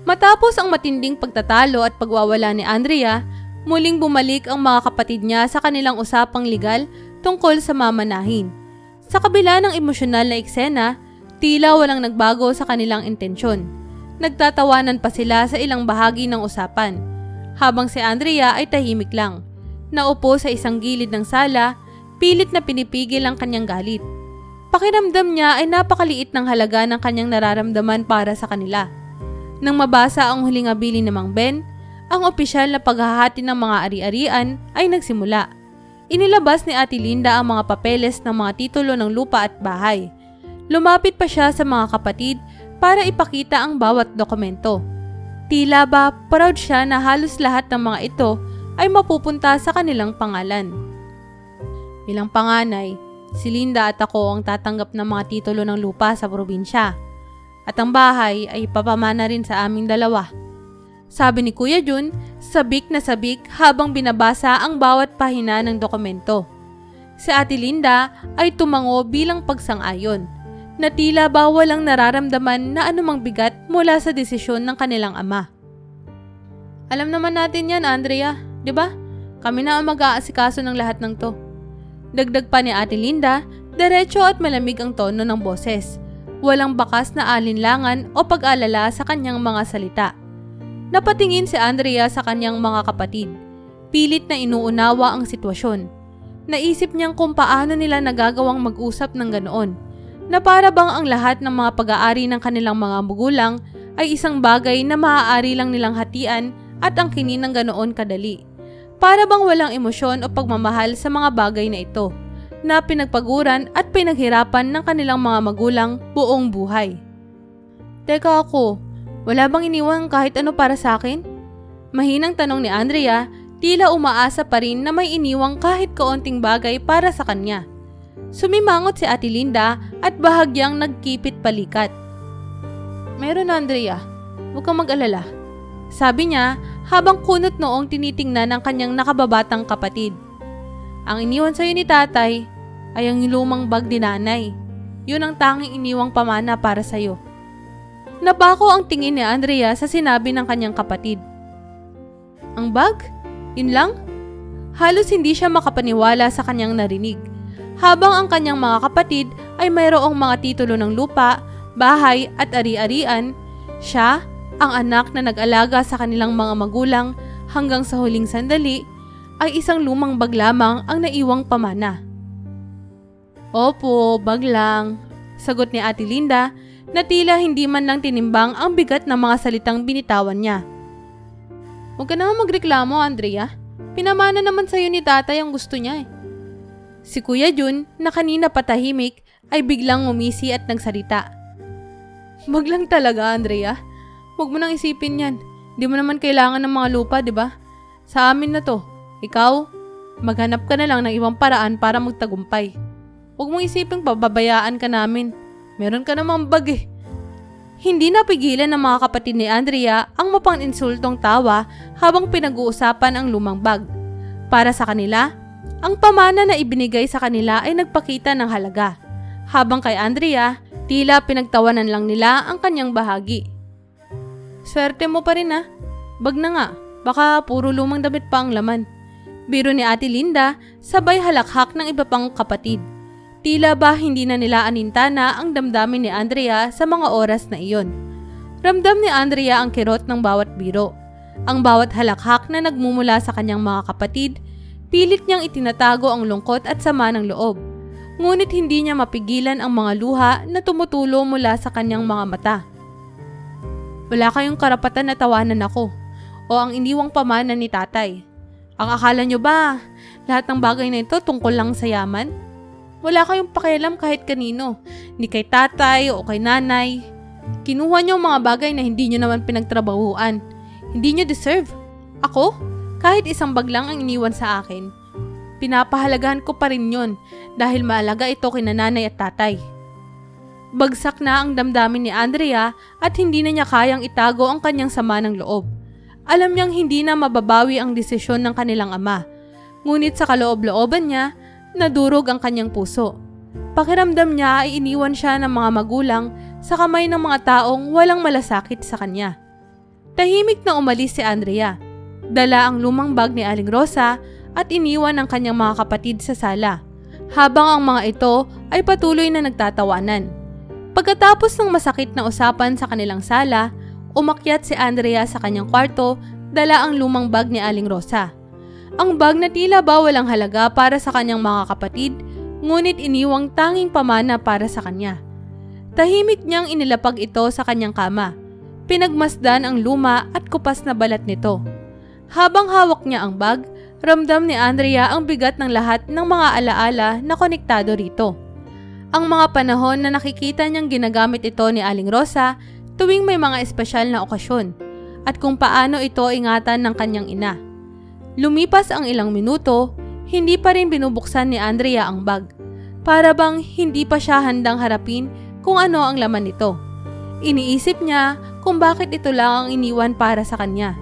Matapos ang matinding pagtatalo at pagwawala ni Andrea, muling bumalik ang mga kapatid niya sa kanilang usapang legal tungkol sa mamanahin. Sa kabila ng emosyonal na eksena, tila walang nagbago sa kanilang intensyon. Nagtatawanan pa sila sa ilang bahagi ng usapan, habang si Andrea ay tahimik lang. Naupo sa isang gilid ng sala, pilit na pinipigil ang kanyang galit. Pakiramdam niya ay napakaliit ng halaga ng kanyang nararamdaman para sa kanila. Nang mabasa ang huling habilin ni Mang Ben, ang opisyal na paghahati ng mga ari-arian ay nagsimula. Inilabas ni Ate Linda ang mga papeles ng mga titulo ng lupa at bahay. Lumapit pa siya sa mga kapatid para ipakita ang bawat dokumento. Tila ba proud siya na halos lahat ng mga ito ay mapupunta sa kanilang pangalan. Bilang panganay, si Linda at ako ang tatanggap ng mga titulo ng lupa sa probinsya at ang bahay ay ipapamana rin sa aming dalawa. Sabi ni Kuya Jun, sabik na sabik habang binabasa ang bawat pahina ng dokumento. Si Ate Linda ay tumango bilang pagsang-ayon na tila ba walang nararamdaman na anumang bigat mula sa desisyon ng kanilang ama. Alam naman natin yan, Andrea, di ba? Kami na ang mag-aasikaso ng lahat ng to. Dagdag pa ni Ate Linda, diretso at malamig ang tono ng boses. Walang bakas na alinlangan o pag-alala sa kanyang mga salita. Napatingin si Andrea sa kanyang mga kapatid. Pilit na inuunawa ang sitwasyon. Naisip niyang kung paano nila nagagawang mag-usap ng ganoon, na para bang ang lahat ng mga pag-aari ng kanilang mga magulang ay isang bagay na maaari lang nilang hatian at angkinin ng ganoon kadali. Para bang walang emosyon o pagmamahal sa mga bagay na ito, na pinagpaguran at pinaghirapan ng kanilang mga magulang buong buhay. Teka ako, wala bang iniwan kahit ano para sa akin? Mahinang tanong ni Andrea, tila umaasa pa rin na may iniwang kahit kaunting bagay para sa kanya. Sumimangot si Ate Linda at bahagyang nagkipit palikat. Meron, Andrea, huwag kang mag-alala. Sabi niya habang kunot noong tinitingnan ng kanyang nakababatang kapatid. Ang iniwan sa'yo ni tatay ay ang lumang bag ni nanay. Yun ang tanging iniwang pamana para sa'yo. Nabako ang tingin ni Andrea sa sinabi ng kanyang kapatid. Ang bag? Yun lang? Halos hindi siya makapaniwala sa kanyang narinig. Habang ang kanyang mga kapatid ay mayroong mga titulo ng lupa, bahay at ari-arian, siya, ang anak na nag-alaga sa kanilang mga magulang hanggang sa huling sandali, ay isang lumang bag lamang ang naiwang pamana. Opo, bag lang, sagot ni Ate Linda na tila hindi man lang tinimbang ang bigat ng mga salitang binitawan niya. Huwag ka naman magreklamo, Andrea. Pinamana naman sa'yo ni tatay ang gusto niya eh. Si Kuya Jun, na kanina patahimik, ay biglang umisi at nagsalita. Wag lang talaga, Andrea. Huwag mo nang isipin yan. Di mo naman kailangan ng mga lupa, di ba? Sa amin na to. Ikaw, maghanap ka na lang ng ibang paraan para magtagumpay. Huwag mong isipin pababayaan ka namin. Meron ka namang bag eh. Hindi napigilan ng mga kapatid ni Andrea ang mapang-insultong tawa habang pinag-uusapan ang lumang bag. Para sa kanila, ang pamana na ibinigay sa kanila ay nagpakita ng halaga. Habang kay Andrea, tila pinagtawanan lang nila ang kanyang bahagi. Swerte mo pa rin ah. Bag na nga, baka puro lumang damit pa ang laman. Biro ni Ate Linda, sabay halakhak ng iba pang kapatid. Tila ba hindi na nila anintana ang damdamin ni Andrea sa mga oras na iyon. Ramdam ni Andrea ang kirot ng bawat biro. Ang bawat halakhak na nagmumula sa kanyang mga kapatid, pilit niyang itinatago ang lungkot at sama ng loob. Ngunit hindi niya mapigilan ang mga luha na tumutulo mula sa kanyang mga mata. Wala kayong karapatan na tawanan ako o ang iniwang pamana ni tatay. Ang akala niyo ba, lahat ng bagay na ito tungkol lang sa yaman? Wala kayong pakialam kahit kanino, ni kay tatay o kay nanay. Kinuha niyo ang mga bagay na hindi niyo naman pinagtrabahuan. Hindi niyo deserve. Ako, kahit isang bag lang ang iniwan sa akin, pinapahalagahan ko pa rin yun dahil maalaga ito kina nanay at tatay. Bagsak na ang damdamin ni Andrea at hindi na niya kayang itago ang kanyang sama ng loob. Alam niyang hindi na mababawi ang desisyon ng kanilang ama. Ngunit sa kaloob-looban niya, nadurog ang kanyang puso. Pakiramdam niya ay iniwan siya ng mga magulang sa kamay ng mga taong walang malasakit sa kanya. Tahimik na umalis si Andrea. Dala ang lumang bag ni Aling Rosa at iniwan ang kanyang mga kapatid sa sala, habang ang mga ito ay patuloy na nagtatawanan. Pagkatapos ng masakit na usapan sa kanilang sala, umakyat si Andrea sa kanyang kwarto, dala ang lumang bag ni Aling Rosa. Ang bag na tila ba walang halaga para sa kanyang mga kapatid, ngunit iniwang tanging pamana para sa kanya. Tahimik niyang inilapag ito sa kanyang kama. Pinagmasdan ang luma at kupas na balat nito. Habang hawak niya ang bag, ramdam ni Andrea ang bigat ng lahat ng mga alaala na konektado rito. Ang mga panahon na nakikita niyang ginagamit ito ni Aling Rosa tuwing may mga espesyal na okasyon. at kung paano ito ingatan ng kanyang ina. Lumipas ang ilang minuto, hindi pa rin binubuksan ni Andrea ang bag. Para bang hindi pa siya handang harapin kung ano ang laman nito. Iniisip niya kung bakit ito lang ang iniwan para sa kanya.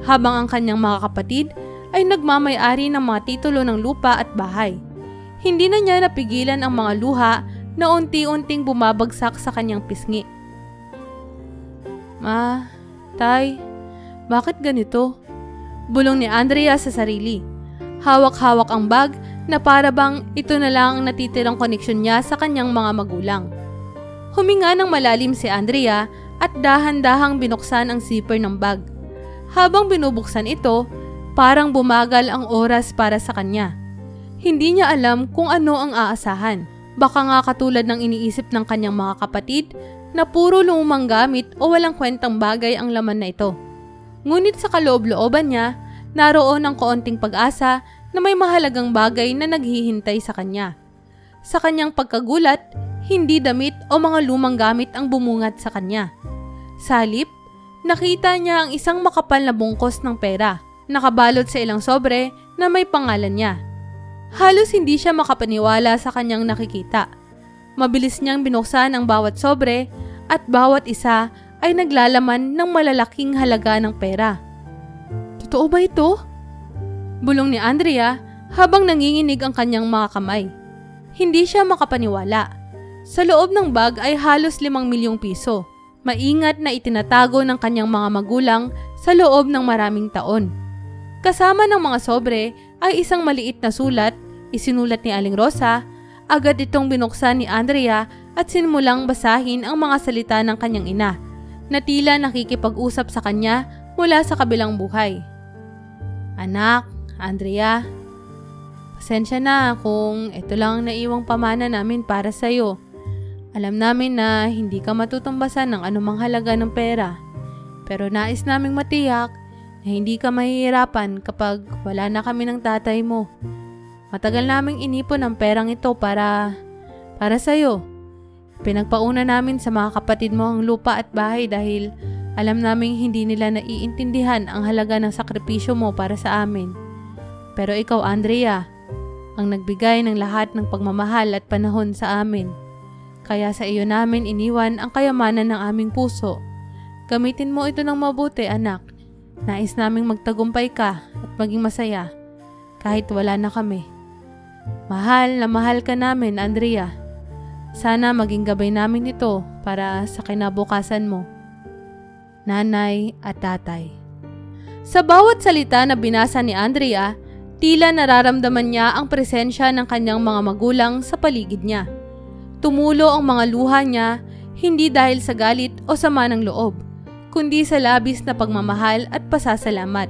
Habang ang kanyang mga kapatid ay nagmamay-ari ng mga titulo ng lupa at bahay. Hindi na niya napigilan ang mga luha na unti-unting bumabagsak sa kanyang pisngi. Ma, Tay, bakit ganito? Bulong ni Andrea sa sarili. Hawak-hawak ang bag na para bang ito na lang ang natitirang koneksyon niya sa kanyang mga magulang. Huminga ng malalim si Andrea at dahan-dahang binuksan ang zipper ng bag. Habang binubuksan ito, parang bumagal ang oras para sa kanya. Hindi niya alam kung ano ang aasahan. Baka nga katulad ng iniisip ng kanyang mga kapatid na puro lumang gamit o walang kwentang bagay ang laman na ito. Ngunit sa kaloob-looban niya, naroon ang kaunting pag-asa na may mahalagang bagay na naghihintay sa kanya. Sa kanyang pagkagulat, hindi damit o mga lumang gamit ang bumungat sa kanya. Sa halip, nakita niya ang isang makapal na bungkos ng pera, nakabalot sa ilang sobre na may pangalan niya. Halos hindi siya makapaniwala sa kanyang nakikita. Mabilis niyang binuksan ang bawat sobre at bawat isa ay naglalaman ng malalaking halaga ng pera. Totoo ba ito? Bulong ni Andrea habang nanginginig ang kanyang mga kamay. Hindi siya makapaniwala. Sa loob ng bag ay halos 5 milyong piso. Maingat na itinatago ng kanyang mga magulang sa loob ng maraming taon. Kasama ng mga sobre ay isang maliit na sulat, isinulat ni Aling Rosa. Agad itong binuksan ni Andrea at sinimulang basahin ang mga salita ng kanyang ina, na tila nakikipag-usap sa kanya mula sa kabilang buhay. Anak, Andrea, pasensya na kung ito lang ang naiwang pamana namin para sa'yo. Alam namin na hindi ka matutumbasan ng anumang halaga ng pera, pero nais naming matiyak na hindi ka mahihirapan kapag wala na kami ng tatay mo. Matagal naming inipon ang perang ito para sa'yo. Pinagpauna namin sa mga kapatid mo ang lupa at bahay dahil alam naming hindi nila naiintindihan ang halaga ng sakripisyo mo para sa amin. Pero ikaw, Andrea, ang nagbigay ng lahat ng pagmamahal at panahon sa amin. Kaya sa iyo namin iniwan ang kayamanan ng aming puso. Gamitin mo ito ng mabuti, anak. Nais naming magtagumpay ka at maging masaya kahit wala na kami. Mahal na mahal ka namin, Andrea. Sana maging gabay namin ito para sa kinabukasan mo. Nanay at tatay. Sa bawat salita na binasa ni Andrea, tila nararamdaman niya ang presensya ng kanyang mga magulang sa paligid niya. Tumulo ang mga luha niya, hindi dahil sa galit o sama ng loob, kundi sa labis na pagmamahal at pasasalamat.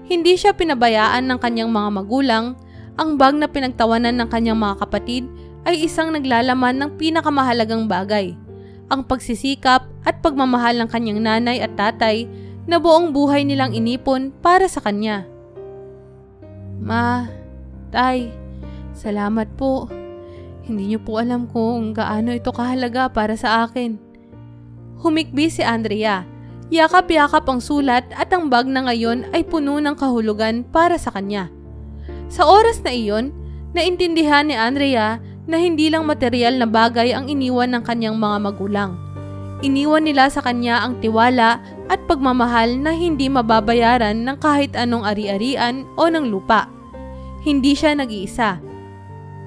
Hindi siya pinabayaan ng kanyang mga magulang. Ang bag na pinagtawanan ng kanyang mga kapatid ay isang naglalaman ng pinakamahalagang bagay, ang pagsisikap at pagmamahal ng kanyang nanay at tatay na buong buhay nilang inipon para sa kanya. Ma, Tay, salamat po. Hindi niyo po alam kung gaano ito kahalaga para sa akin. Humikbi si Andrea. Yakap-yakap ang sulat at ang bag na ngayon ay puno ng kahulugan para sa kanya. Sa oras na iyon, naintindihan ni Andrea na hindi lang material na bagay ang iniwan ng kanyang mga magulang. Iniwan nila sa kanya ang tiwala at pagmamahal na hindi mababayaran ng kahit anong ari-arian o ng lupa. Hindi siya nag-iisa.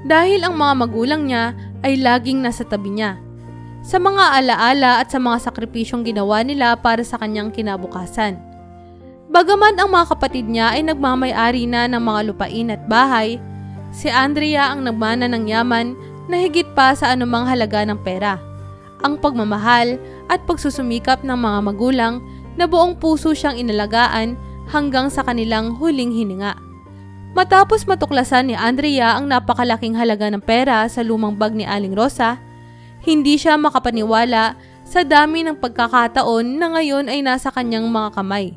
Dahil ang mga magulang niya ay laging nasa tabi niya. Sa mga alaala at sa mga sakripisyong ginawa nila para sa kanyang kinabukasan. Bagaman ang mga kapatid niya ay nagmamay-ari na ng mga lupain at bahay, si Andrea ang nagmana ng yaman na higit pa sa anumang halaga ng pera. Ang pagmamahal at pagsusumikap ng mga magulang na buong puso siyang inalagaan hanggang sa kanilang huling hininga. Matapos matuklasan ni Andrea ang napakalaking halaga ng pera sa lumang bag ni Aling Rosa, hindi siya makapaniwala sa dami ng pagkakataon na ngayon ay nasa kanyang mga kamay.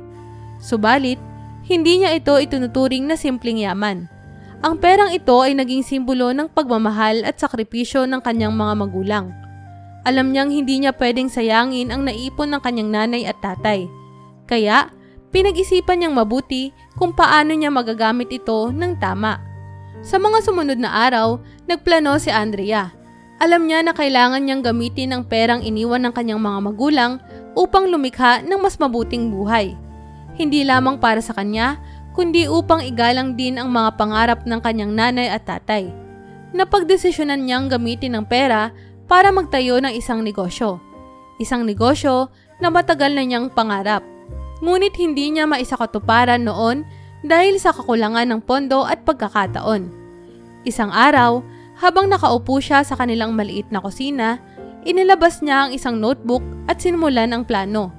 Subalit, hindi niya ito itunuturing na simpleng yaman. Ang perang ito ay naging simbolo ng pagmamahal at sakripisyo ng kanyang mga magulang. Alam niyang hindi niya pwedeng sayangin ang naipon ng kanyang nanay at tatay. Kaya, pinag-isipan niyang mabuti kung paano niya magagamit ito ng tama. Sa mga sumunod na araw, nagplano si Andrea. Alam niya na kailangan niyang gamitin ang perang iniwan ng kanyang mga magulang upang lumikha ng mas mabuting buhay. Hindi lamang para sa kanya, kundi upang igalang din ang mga pangarap ng kanyang nanay at tatay. Napagdesisyonan niyang gamitin ang pera para magtayo ng isang negosyo. Isang negosyo na matagal na niyang pangarap. Ngunit hindi niya maisakatuparan noon dahil sa kakulangan ng pondo at pagkakataon. Isang araw, habang nakaupo siya sa kanilang maliit na kusina, inilabas niya ang isang notebook at sinimulan ang plano.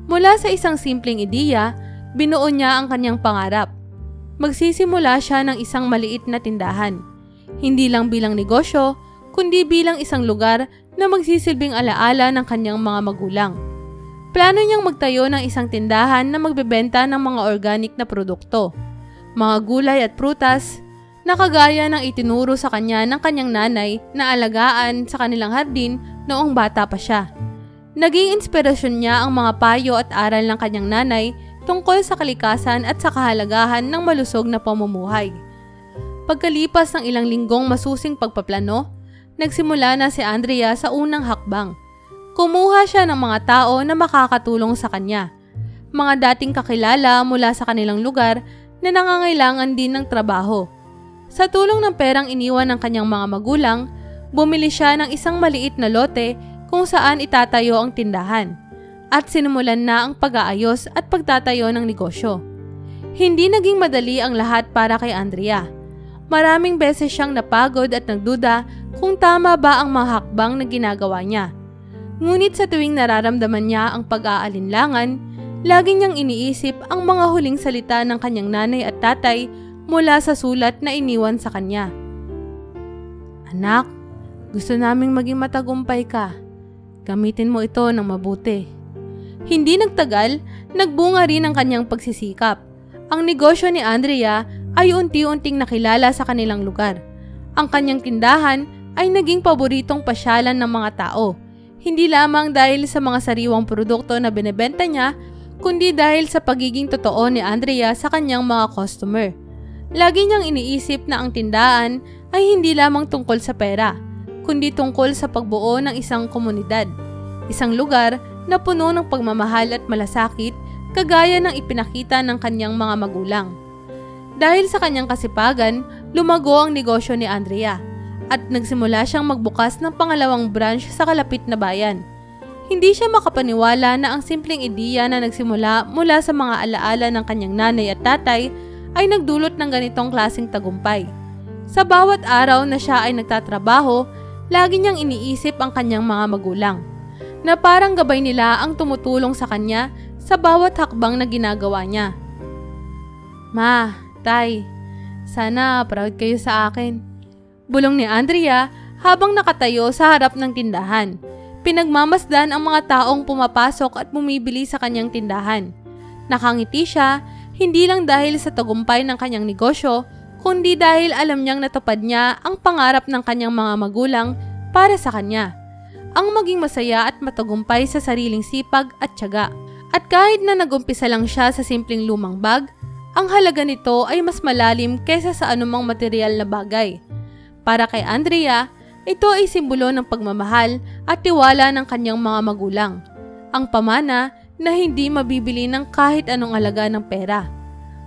Mula sa isang simpleng ideya, binuo niya ang kanyang pangarap. Magsisimula siya ng isang maliit na tindahan. Hindi lang bilang negosyo, kundi bilang isang lugar na magsisilbing alaala ng kanyang mga magulang. Plano niyang magtayo ng isang tindahan na magbebenta ng mga organic na produkto, mga gulay at prutas, na kagaya ng itinuro sa kanya ng kanyang nanay na alagaan sa kanilang hardin noong bata pa siya. Naging inspirasyon niya ang mga payo at aral ng kanyang nanay tungkol sa kalikasan at sa kahalagahan ng malusog na pamumuhay. Pagkalipas ng ilang linggong masusing pagpaplano, nagsimula na si Andrea sa unang hakbang. Kumuha siya ng mga tao na makakatulong sa kanya. Mga dating kakilala mula sa kanilang lugar na nangangailangan din ng trabaho. Sa tulong ng perang iniwan ng kanyang mga magulang, bumili siya ng isang maliit na lote kung saan itatayo ang tindahan. At sinimulan na ang pag-aayos at pagtatayo ng negosyo. Hindi naging madali ang lahat para kay Andrea. Maraming beses siyang napagod at nagduda kung tama ba ang mga hakbang na ginagawa niya. Ngunit sa tuwing nararamdaman niya ang pag-aalinlangan, lagi niyang iniisip ang mga huling salita ng kanyang nanay at tatay mula sa sulat na iniwan sa kanya. Anak, gusto naming maging matagumpay ka. Gamitin mo ito ng mabuti. Hindi nagtagal, nagbunga rin ang kanyang pagsisikap. Ang negosyo ni Andrea ay unti-unting nakilala sa kanilang lugar. Ang kanyang tindahan ay naging paboritong pasyalan ng mga tao. Hindi lamang dahil sa mga sariwang produkto na binebenta niya, kundi dahil sa pagiging totoo ni Andrea sa kanyang mga customer. Lagi niyang iniisip na ang tindahan ay hindi lamang tungkol sa pera, kundi tungkol sa pagbuo ng isang komunidad. Isang lugar na puno ng pagmamahal at malasakit kagaya ng ipinakita ng kanyang mga magulang. Dahil sa kanyang kasipagan, lumago ang negosyo ni Andrea at nagsimula siyang magbukas ng pangalawang branch sa kalapit na bayan. Hindi siya makapaniwala na ang simpleng ideya na nagsimula mula sa mga alaala ng kanyang nanay at tatay ay nagdulot ng ganitong klaseng tagumpay. Sa bawat araw na siya ay nagtatrabaho, lagi niyang iniisip ang kanyang mga magulang, na parang gabay nila ang tumutulong sa kanya sa bawat hakbang na ginagawa niya. Ma, Tay, sana proud kayo sa akin. Bulong ni Andrea habang nakatayo sa harap ng tindahan. Pinagmamasdan ang mga taong pumapasok at bumibili sa kanyang tindahan. Nakangiti siya, hindi lang dahil sa tagumpay ng kanyang negosyo, kundi dahil alam niyang natupad niya ang pangarap ng kanyang mga magulang para sa kanya. Ang maging masaya at matagumpay sa sariling sipag at tiyaga. At kahit na nagumpisa lang siya sa simpleng lumang bag, ang halaga nito ay mas malalim kaysa sa anumang material na bagay. Para kay Andrea, ito ay simbolo ng pagmamahal at tiwala ng kanyang mga magulang. Ang pamana na hindi mabibili ng kahit anong halaga ng pera.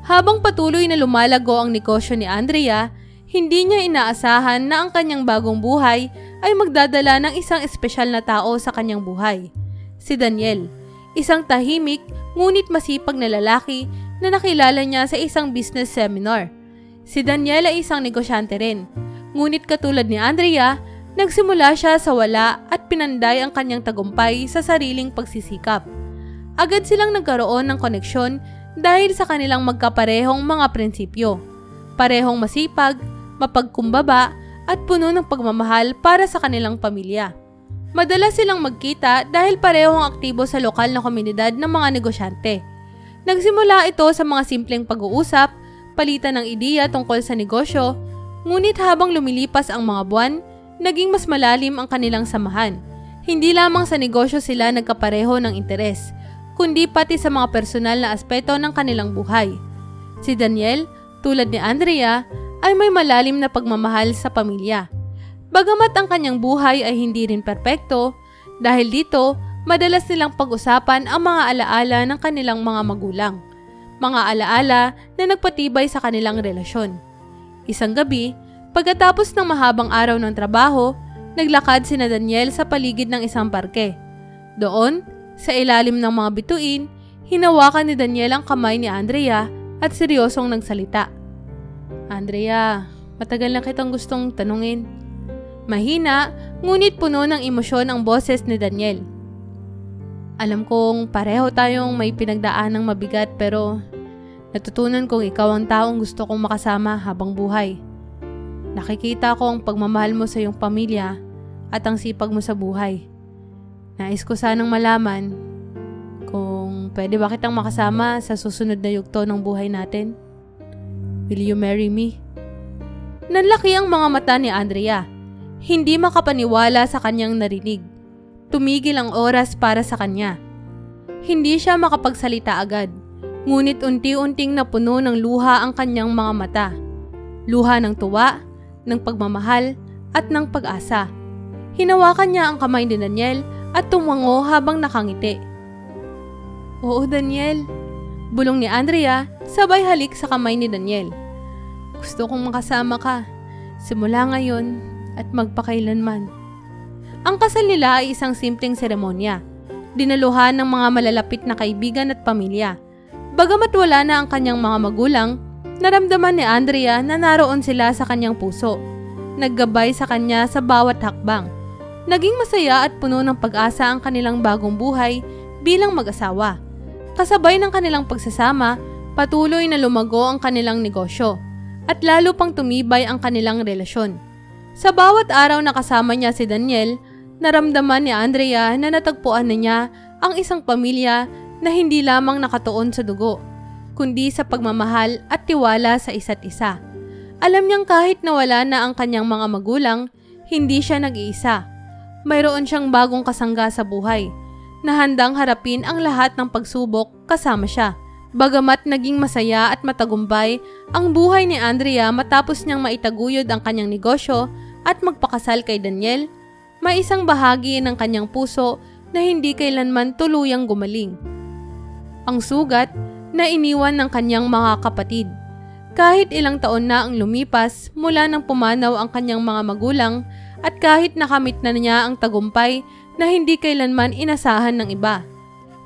Habang patuloy na lumalago ang negosyo ni Andrea, hindi niya inaasahan na ang kanyang bagong buhay ay magdadala ng isang espesyal na tao sa kanyang buhay. Si Daniel, isang tahimik ngunit masipag na lalaki na nakilala niya sa isang business seminar. Si Daniel ay isang negosyante rin, ngunit katulad ni Andrea, nagsimula siya sa wala at pinanday ang kanyang tagumpay sa sariling pagsisikap. Agad silang nagkaroon ng koneksyon dahil sa kanilang magkaparehong mga prinsipyo. Parehong masipag, mapagkumbaba at puno ng pagmamahal para sa kanilang pamilya. Madalas silang magkita dahil parehong aktibo sa lokal na komunidad ng mga negosyante. Nagsimula ito sa mga simpleng pag-uusap, palitan ng ideya tungkol sa negosyo, ngunit habang lumilipas ang mga buwan, naging mas malalim ang kanilang samahan. Hindi lamang sa negosyo sila nagkapareho ng interes, kundi pati sa mga personal na aspeto ng kanilang buhay. Si Daniel, tulad ni Andrea, ay may malalim na pagmamahal sa pamilya. Bagamat ang kanyang buhay ay hindi rin perpekto, dahil dito, madalas nilang pag-usapan ang mga alaala ng kanilang mga magulang. Mga alaala na nagpatibay sa kanilang relasyon. Isang gabi, pagkatapos ng mahabang araw ng trabaho, naglakad sina Daniel sa paligid ng isang parke. Doon, sa ilalim ng mga bituin, hinawakan ni Daniel ang kamay ni Andrea at seryosong nagsalita. Andrea, matagal na kitang gustong tanungin. Mahina, ngunit puno ng emosyon ang boses ni Daniel. Alam kong pareho tayong may pinagdaanang mabigat pero natutunan kong ikaw ang taong gusto kong makasama habang buhay. Nakikita ko ang pagmamahal mo sa iyong pamilya at ang sipag mo sa buhay. Nais ko sanang malaman kung pwede ba kitang makasama sa susunod na yugto ng buhay natin. Will you marry me? Nanlaki ang mga mata ni Andrea. Hindi makapaniwala sa kanyang narinig. Tumigil ang oras para sa kanya. Hindi siya makapagsalita agad, ngunit unti-unting napuno ng luha ang kanyang mga mata. Luha ng tuwa, ng pagmamahal, at ng pag-asa. Hinawakan niya ang kamay ni Daniel at tumango habang nakangiti. Oo, Daniel. Bulong ni Andrea, sabay halik sa kamay ni Daniel. Gusto kong makasama ka, simula ngayon at magpakailanman. Ang kasal nila ay isang simpleng seremonya. Dinaluhan ng mga malalapit na kaibigan at pamilya. Bagamat wala na ang kanyang mga magulang, naramdaman ni Andrea na naroon sila sa kanyang puso. Naggabay sa kanya sa bawat hakbang. Naging masaya at puno ng pag-asa ang kanilang bagong buhay bilang mag-asawa. Kasabay ng kanilang pagsasama, patuloy na lumago ang kanilang negosyo at lalo pang tumibay ang kanilang relasyon. Sa bawat araw na kasama niya si Daniel, naramdaman ni Andrea na natagpuan na niya ang isang pamilya na hindi lamang nakatuon sa dugo, kundi sa pagmamahal at tiwala sa isa't isa. Alam niyang kahit nawala na ang kanyang mga magulang, hindi siya nag-iisa. Mayroon siyang bagong kasangga sa buhay, na handang harapin ang lahat ng pagsubok kasama siya. Bagamat naging masaya at matagumpay ang buhay ni Andrea matapos niyang maitaguyod ang kanyang negosyo at magpakasal kay Daniel, may isang bahagi ng kanyang puso na hindi kailanman tuluyang gumaling. Ang sugat na iniwan ng kanyang mga kapatid. Kahit ilang taon na ang lumipas mula nang pumanaw ang kanyang mga magulang at kahit nakamit na niya ang tagumpay na hindi kailanman inasahan ng iba.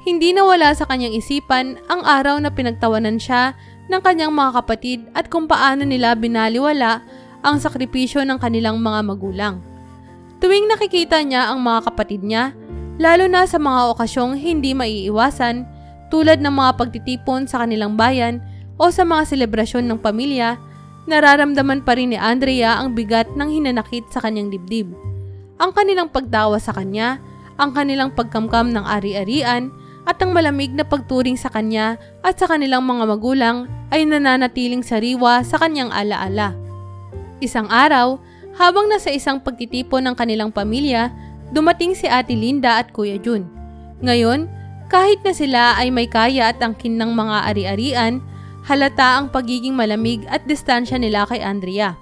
Hindi nawala sa kanyang isipan ang araw na pinagtawanan siya ng kanyang mga kapatid at kung paano nila binaliwala ang sakripisyo ng kanilang mga magulang. Tuwing nakikita niya ang mga kapatid niya, lalo na sa mga okasyong hindi maiiwasan tulad ng mga pagtitipon sa kanilang bayan o sa mga selebrasyon ng pamilya, nararamdaman pa rin ni Andrea ang bigat ng hinanakit sa kanyang dibdib. Ang kanilang pagtawa sa kanya, ang kanilang pagkamkam ng ari-arian, at ang malamig na pagturing sa kanya at sa kanilang mga magulang ay nananatiling sariwa sa kanyang alaala. Isang araw, habang nasa isang pagtitipon ng kanilang pamilya, dumating si Ate Linda at Kuya Jun. Ngayon, kahit na sila ay may kaya at angkin ng mga ari-arian, halata ang pagiging malamig at distansya nila kay Andrea.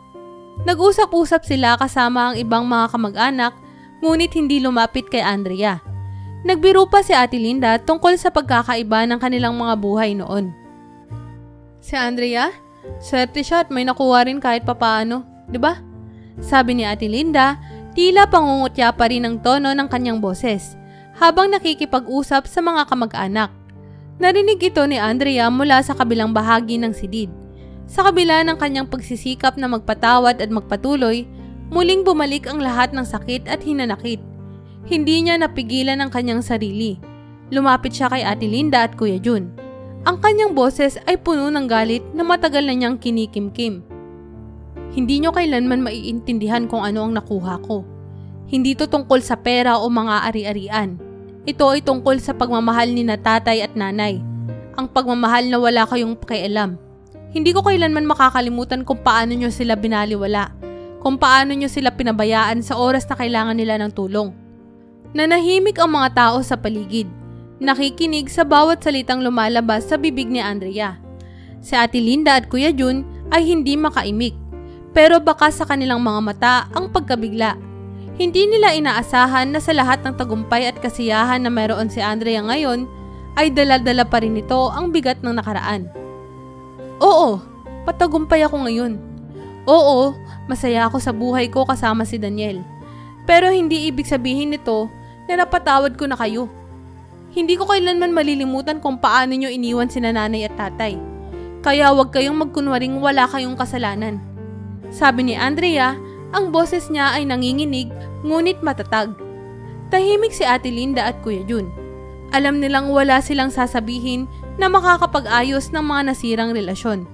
Nag-usap-usap sila kasama ang ibang mga kamag-anak, ngunit hindi lumapit kay Andrea. Nagbiro pa si Ate Linda tungkol sa pagkakaiba ng kanilang mga buhay noon. Si Andrea, swerte siya at may nakuha rin kahit papaano, di ba? Sabi ni Ate Linda, tila pangungutya pa rin ang tono ng kanyang boses, habang nakikipag-usap sa mga kamag-anak. Narinig ito ni Andrea mula sa kabilang bahagi ng silid. Sa kabila ng kanyang pagsisikap na magpatawad at magpatuloy, muling bumalik ang lahat ng sakit at hinanakit. Hindi niya napigilan ang kanyang sarili. Lumapit siya kay Ate Linda at Kuya Jun. Ang kanyang boses ay puno ng galit na matagal na niyang kinikimkim. Hindi niyo kailanman maiintindihan kung ano ang nakuha ko. Hindi to tungkol sa pera o mga ari-arian. Ito ay tungkol sa pagmamahal ni na tatay at nanay. Ang pagmamahal na wala kayong pakialam. Hindi ko kailanman makakalimutan kung paano niyo sila binaliwala. Kung paano niyo sila pinabayaan sa oras na kailangan nila ng tulong. Nanahimik ang mga tao sa paligid. nakikinig sa bawat salitang lumalabas sa bibig ni Andrea. Si Ate Linda at Kuya Jun ay hindi makaimik, pero baka sa kanilang mga mata ang pagkabigla. Hindi nila inaasahan na sa lahat ng tagumpay at kasiyahan na mayroon si Andrea ngayon, ay dala-dala pa rin nito ang bigat ng nakaraan. Oo, patagumpay ako ngayon. Oo, masaya ako sa buhay ko kasama si Daniel. Pero hindi ibig sabihin nito na napatawad ko na kayo. Hindi ko kailanman malilimutan kung paano nyo iniwan sina nanay at tatay. Kaya huwag kayong magkunwaring wala kayong kasalanan. Sabi ni Andrea, ang boses niya ay nanginginig ngunit matatag. Tahimik si Ate Linda at Kuya Jun. Alam nilang wala silang sasabihin na makakapag-ayos ng mga nasirang relasyon.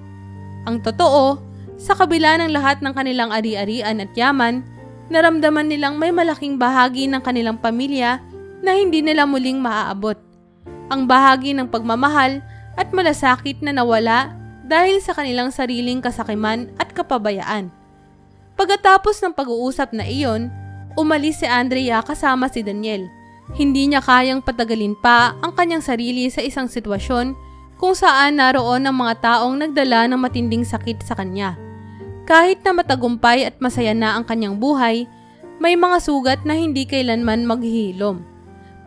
Ang totoo, sa kabila ng lahat ng kanilang ari-arian at yaman, naramdaman nilang may malaking bahagi ng kanilang pamilya na hindi nila muling maaabot. Ang bahagi ng pagmamahal at malasakit na nawala dahil sa kanilang sariling kasakiman at kapabayaan. Pagkatapos ng pag-uusap na iyon, umalis si Andrea kasama si Daniel. Hindi niya kayang patagalin pa ang kanyang sarili sa isang sitwasyon kung saan naroon ang mga taong nagdala ng matinding sakit sa kanya. Kahit na matagumpay at masaya na ang kanyang buhay, may mga sugat na hindi kailanman maghihilom.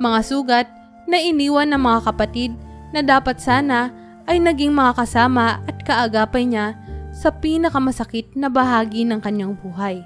Mga sugat na iniwan ng mga kapatid na dapat sana ay naging mga kasama at kaagapay niya sa pinakamasakit na bahagi ng kanyang buhay.